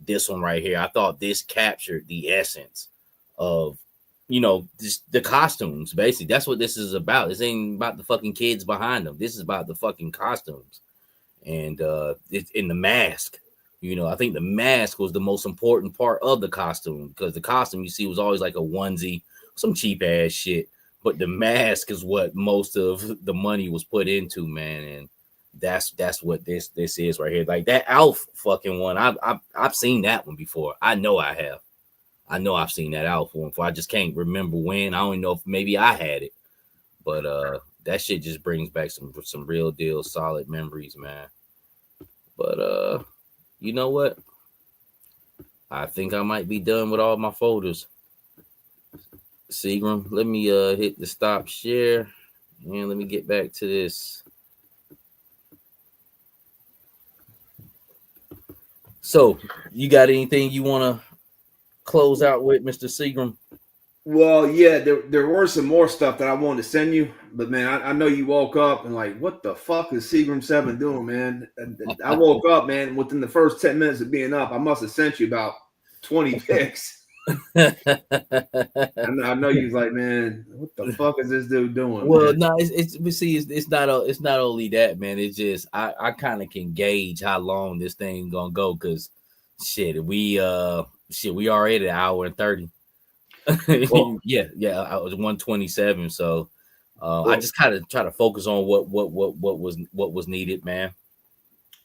this one right here. I thought this captured the essence of, just the costumes. Basically, that's what this is about. This ain't about the fucking kids behind them. This is about the fucking costumes. And it's in the mask. I think the mask was the most important part of the costume, because the costume you see was always like a onesie, some cheap ass shit, but the mask is what most of the money was put into, man. And that's what this is right here. Like that Alf fucking one, I've seen that one before. I know I've seen that Alf one before. I just can't remember when. I don't know if maybe I had it, but that shit just brings back some real deal solid memories, man. But you know what? I think I might be done with all my folders. Seagram, let me hit the stop share and let me get back to this. So, you got anything you want to close out with, Mr. Seagram? Well, yeah, there were some more stuff that I wanted to send you, but man, I know you woke up and like, what the fuck is Seagram 7 doing, man? I woke up, man, within the first 10 minutes of being up, I must have sent you about 20 pics. I know you was like, man, what the fuck is this dude doing? Well, man? No, it's not only that, man. It's just I kind of can gauge how long this thing gonna go, because we already at an hour and 30. Well, yeah, I was 127. So I just kind of try to focus on what was needed, man.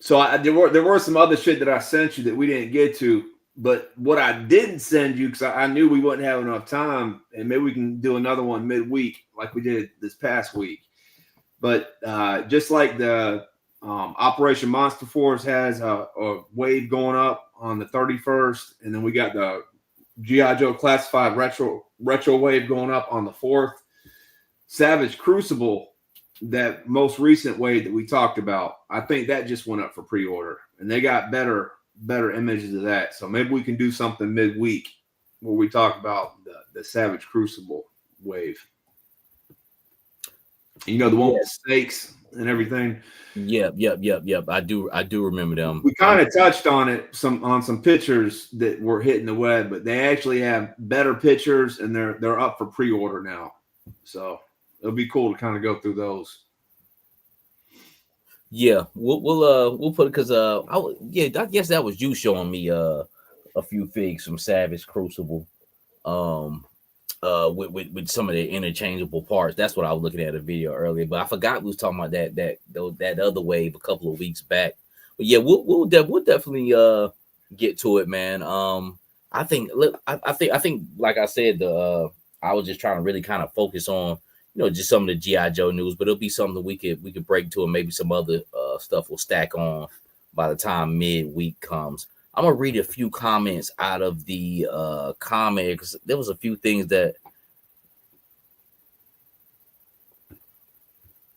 So there were some other shit that I sent you that we didn't get to, but what I didn't send you, because I knew we wouldn't have enough time, and maybe we can do another one midweek like we did this past week. But just like the Operation Monster Force has a wave going up on the 31st, and then we got the GI Joe Classified retro wave going up on the 4th. Savage Crucible, that most recent wave that we talked about, I think that just went up for pre-order, and they got better images of that. So maybe we can do something midweek where we talk about the Savage Crucible wave. The one with snakes and everything. Yep. I do remember them. We kind of touched on it on some pictures that were hitting the web, but they actually have better pictures, and they're up for pre-order now. So it'll be cool to kind of go through those. Yeah, we'll put it, because I guess that was you showing me a few figs from Savage Crucible, with some of the interchangeable parts. That's what I was looking at a video earlier, but I forgot we was talking about that other wave a couple of weeks back. But yeah, we'll definitely get to it, man. I think like I said, I was just trying to really kind of focus on just some of the GI Joe news, but it'll be something we could break to, and maybe some other stuff will stack on by the time midweek comes. I'm gonna read a few comments out of the comments. There was a few things that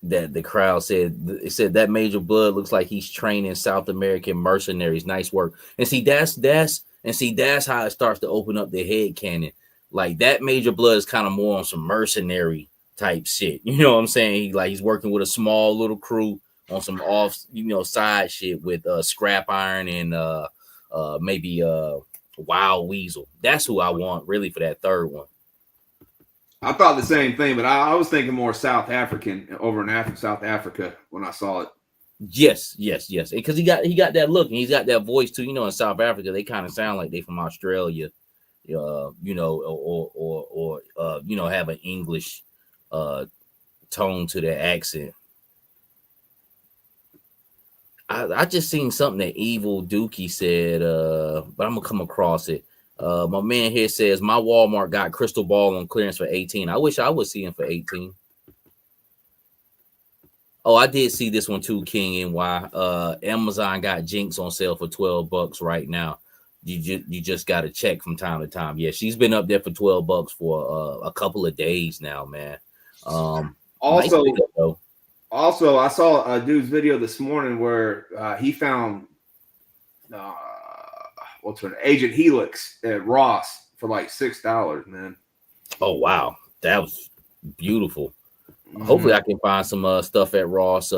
the crowd said. It said that Major Blood looks like he's training South American mercenaries. Nice work. And see, that's how it starts to open up the head canon. Like that Major Blood is kind of more on some mercenary type shit. You know what I'm saying? He's working with a small little crew on some off, side shit with Scrap Iron and maybe Wild Weasel. That's who I want really for that third one. I thought the same thing, but I was thinking more South African, over in South Africa when I saw it. Yes. Because he got that look, and he's got that voice too. In South Africa, they kind of sound like they from Australia, or have an English tone to their accent. I just seen something that Evil Dookie said, but I'm gonna come across it. My man here says my Walmart got Crystal Ball on clearance for 18. I wish I would see him for 18. Oh, I did see this one too, King NY. Amazon got Jinx on sale for $12 right now. You just got to check from time to time. Yeah, she's been up there for $12 for a couple of days now, man. Also, Also, I saw a dude's video this morning where he found uh, what's her name? Agent Helix at Ross for like $6, man. Oh wow, that was beautiful. Hopefully, Mm-hmm. I can find some stuff at Ross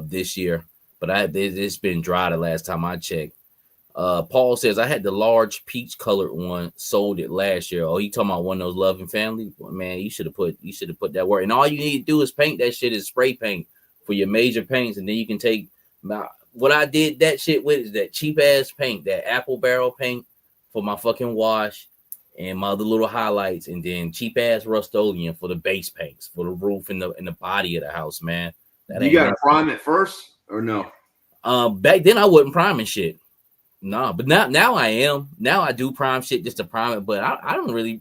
this year. But it's been dry the last time I checked. Paul says I had the large peach colored one, sold it last year. Oh, he talking about one of those Love and Family? Well, man, you should have put that word. And all you need to do is paint that shit is spray paint for your major paints, and then you can take what I did that shit with is that cheap ass paint, that apple barrel paint for my fucking wash and my other little highlights, and then cheap ass Rust-Oleum for the base paints for the roof and the body of the house, man. That You ain't got to nothing. prime it first or no? Back then I wasn't priming shit. No, but now I am. Now I do prime shit just to prime it, but I don't really.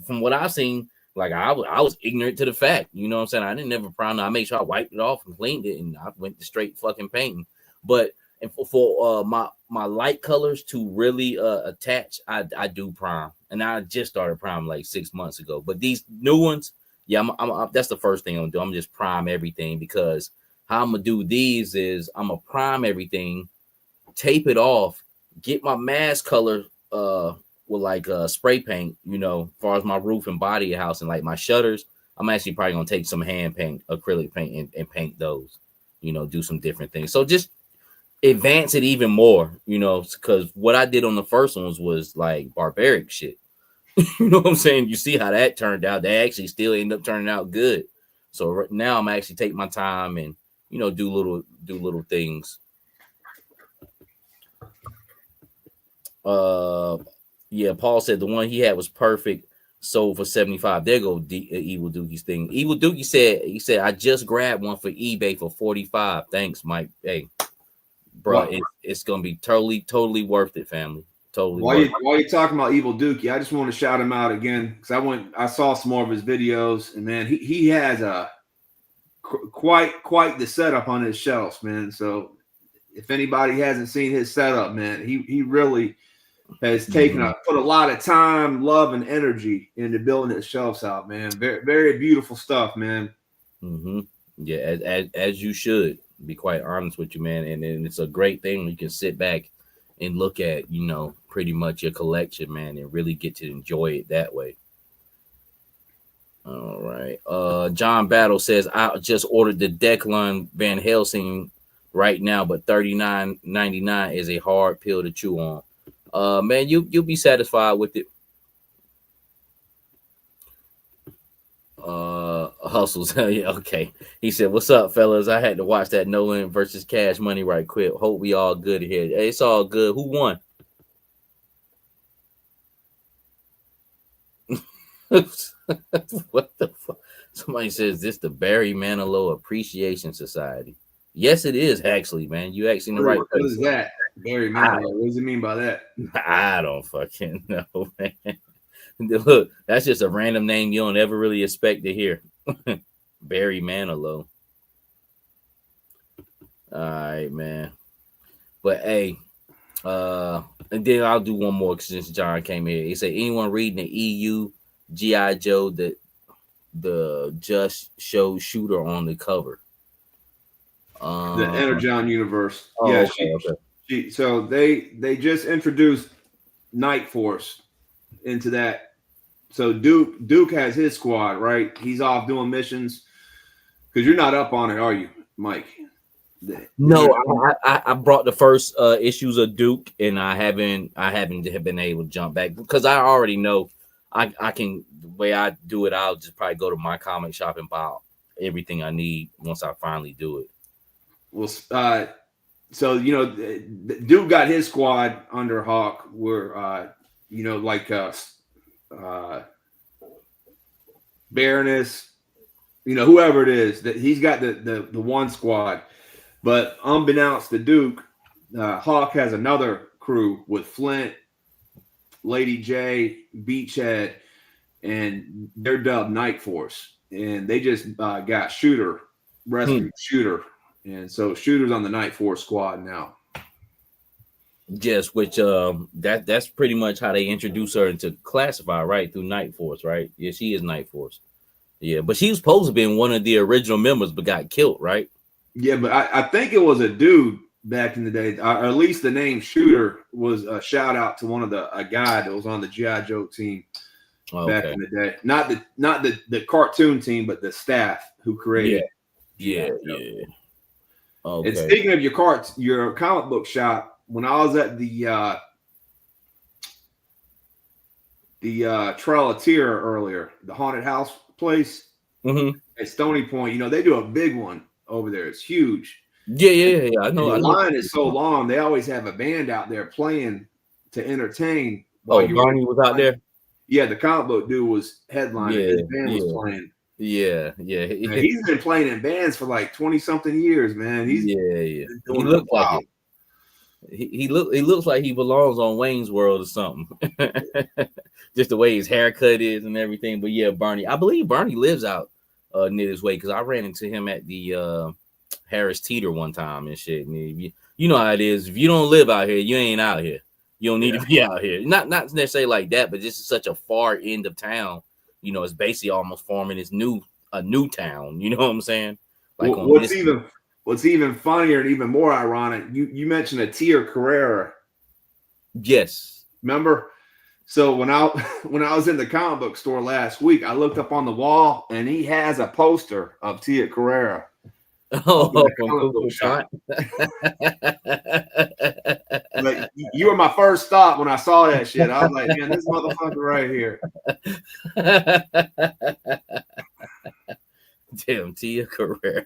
From what I've seen, like I was ignorant to the fact. You know what I'm saying? I didn't never prime it. I made sure I wiped it off and cleaned it, and I went to straight fucking painting. But and for my light colors to really attach, I do prime, and I just started prime like 6 months ago. But these new ones, yeah, that's the first thing I'm gonna do. I'm just prime everything, because how I'm gonna do these is I'm gonna prime everything, tape it off, get my mask color with like spray paint, you know, as far as my roof and body of house, and like my shutters, I'm actually probably gonna take some hand paint, acrylic paint, and paint those, you know, do some different things. So just advance it even more, you know, because what I did on the first ones was like barbaric shit. You know what I'm saying? You see how that turned out. They actually still end up turning out good. So right now I'm actually taking my time and, you know, do little things. Yeah, Paul said the one he had was perfect, sold for 75. There go Evil Dookie's thing. Evil Dookie said I just grabbed one for eBay for 45. Thanks, Mike. Hey, bro, Well, it's gonna be totally worth it, family. Totally worth it. while you're talking about Evil Dookie, I just want to shout him out again because I saw some more of his videos, and man, he has a quite the setup on his shelves, man. So if anybody hasn't seen his setup, man, he really has put a lot of time, love, and energy into building his shelves out, man. Very beautiful stuff, man. Mm-hmm. Yeah, as you should. Be quite honest with you, man. And it's a great thing you can sit back and look at, you know, pretty much your collection, man, and really get to enjoy it that way. All right. John Battle says I just ordered the Declan Van Helsing right now, but $39.99 is a hard pill to chew on. Man, you'll be satisfied with it. Hustles. Yeah, okay. He said, "What's up, fellas? I had to watch that Nolan versus Cash Money right quick. Hope we all good here. Hey, it's all good. Who won?" What the fuck? Somebody says this the Barry Manilow Appreciation Society. Yes, it is actually, man. You actually in the right What place. is that? Barry Manilow. What does it mean by that? I don't fucking know, man. Look, that's just a random name you don't ever really expect to hear. Barry Manilow. All right, man. But hey, and then I'll do one more since John came here. He said, anyone reading the EU GI Joe the just show shooter on the cover? The Energon universe. Oh, Yeah, okay. so they just introduced Night Force into that. So Duke has his squad, right? He's off doing missions. Because you're not up on it, are you, Mike? No, I brought the first issues of Duke, and I haven't been able to jump back because I already know I can. The way I do it, I'll just probably go to my comic shop and buy everything I need once I finally do it. Well, so you know, Duke got his squad under Hawk, where you know, like Baroness, you know, whoever it is, that he's got the one squad. But unbeknownst to Duke, Hawk has another crew with Flint, Lady J, Beachhead, and they're dubbed Night Force. And they just got rescued Shooter. And so Shooter's on the Night Force squad now. Yes, which that's pretty much how they introduce her into Classify, right? Through Night Force, right? Yeah, she is Night Force. Yeah, but she was supposed to be one of the original members, but got killed, right? Yeah, but I think it was a dude back in the day, or at least the name Shooter was a shout out to a guy that was on the GI Joe team back in the day. Not the cartoon team, but the staff who created Yeah. G.I. Joe. Yeah. And Okay. speaking of your comic book shop, when I was at the Trail of Tear earlier, the haunted house place at Stony Point, they do a big one over there. It's huge. Yeah. I know. And the line is so long. They always have a band out there playing to entertain. While Barney was out there. Yeah, the comic book dude was headlining. Yeah, His band was playing. Yeah. Man, he's been playing in bands for like 20-something years, man. He's He looks like it. He looks like he belongs on Wayne's World or something. Just the way his haircut is and everything. But yeah, Barney. I believe Barney lives out near this way because I ran into him at the Harris Teeter one time and shit. And you know how it is. If you don't live out here, you ain't out here. You don't need to be out here. Not necessarily like that, but this is such a far end of town. It's basically almost forming a new town. You know what I'm saying? Like what's even funnier and even more ironic, you mentioned a Tia Carrera. Yes. Remember? So when I was in the comic book store last week, I looked up on the wall and he has a poster of Tia Carrera. Oh, shot. Like, you were my first thought when I saw that shit. I was like, man, this motherfucker right here. Damn, Tia Carrera.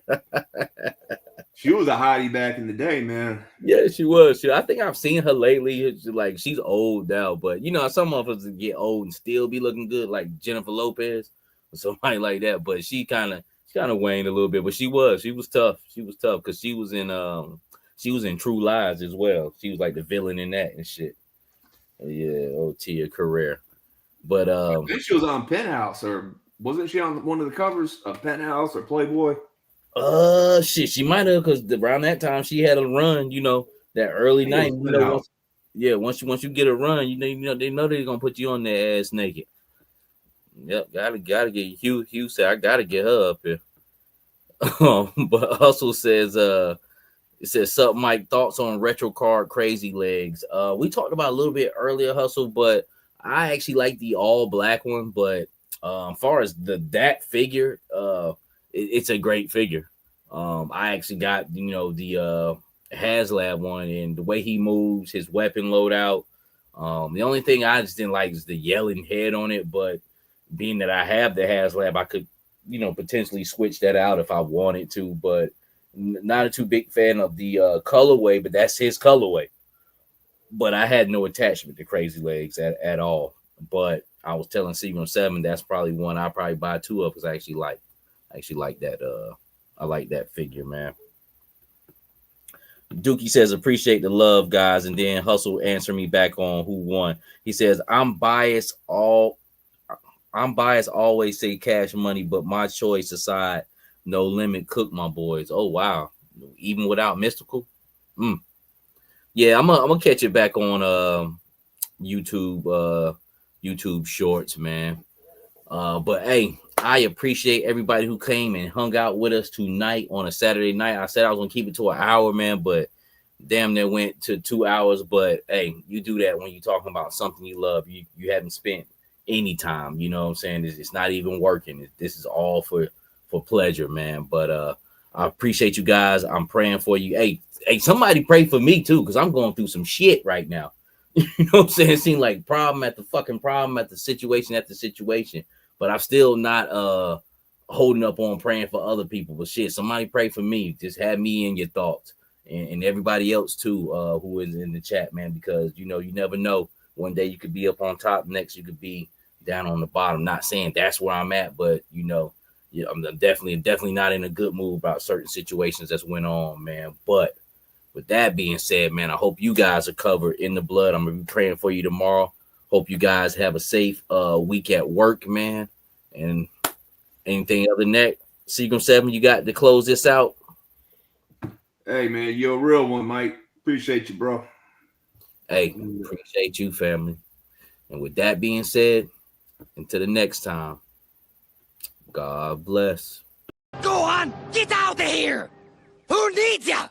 She was a hottie back in the day, man. Yeah, she was. I think I've seen her lately. It's like she's old now, but some of us get old and still be looking good, like Jennifer Lopez or somebody like that. But she kind of waned a little bit. But she was tough. She was tough because she was in True Lies as well. She was like the villain in that and shit. Yeah, Tia Carrera. But I think she was on Penthouse, or wasn't she on one of the covers of Penthouse or Playboy? Shit, she might have, because around that time she had a run, that early night. Once you get a run, they know they're gonna put you on their ass naked. Yep, gotta get Hugh said I gotta get her up here. But Hustle says it says sup Mike, thoughts on retro card Crazy Legs. We talked about a little bit earlier, Hustle, but I actually like the all black one. But as far as that figure, it's a great figure. I actually got the HasLab one, and the way he moves, his weapon loadout. The only thing I just didn't like is the yelling head on it, but being that I have the HasLab, I could potentially switch that out if I wanted to, but not a too big fan of the colorway, but that's his colorway. But I had no attachment to Crazy Legs at all. But I was telling C7 that's probably one I'll probably buy two of because I actually like that. I like that figure, man. Dookie says, appreciate the love, guys. And then Hustle answer me back on who won. He says, I'm biased, always say Cash Money, but my choice aside, No Limit Cook, my boys. Oh, wow. Even without Mystical? Yeah, I'm gonna catch it back on YouTube Shorts, man. But hey, I appreciate everybody who came and hung out with us tonight on a Saturday night. I said I was gonna keep it to an hour, man, but damn, that went to 2 hours. But hey, you do that when you're talking about something you love. You haven't spent any time, you know what I'm saying? It's not even working. This is all for pleasure, man. But I appreciate you guys. I'm praying for you. Hey, somebody pray for me too, because I'm going through some shit right now. You know what I'm saying? It seems like problem at the situation. But I'm still not holding up on praying for other people. But shit, somebody pray for me. Just have me in your thoughts, and everybody else too, who is in the chat, man, because you never know. One day you could be up on top, next you could be down on the bottom. Not saying that's where I'm at, but I'm definitely not in a good mood about certain situations that's went on, man. But with that being said, man, I hope you guys are covered in the blood. I'm gonna be praying for you tomorrow. Hope you guys have a safe week at work, man. And anything other than that, Seagram 7, you got to close this out. Hey, man, you're a real one, Mike. Appreciate you, bro. Hey, appreciate you, family. And with that being said, until the next time, God bless. Go on, get out of here! Who needs ya?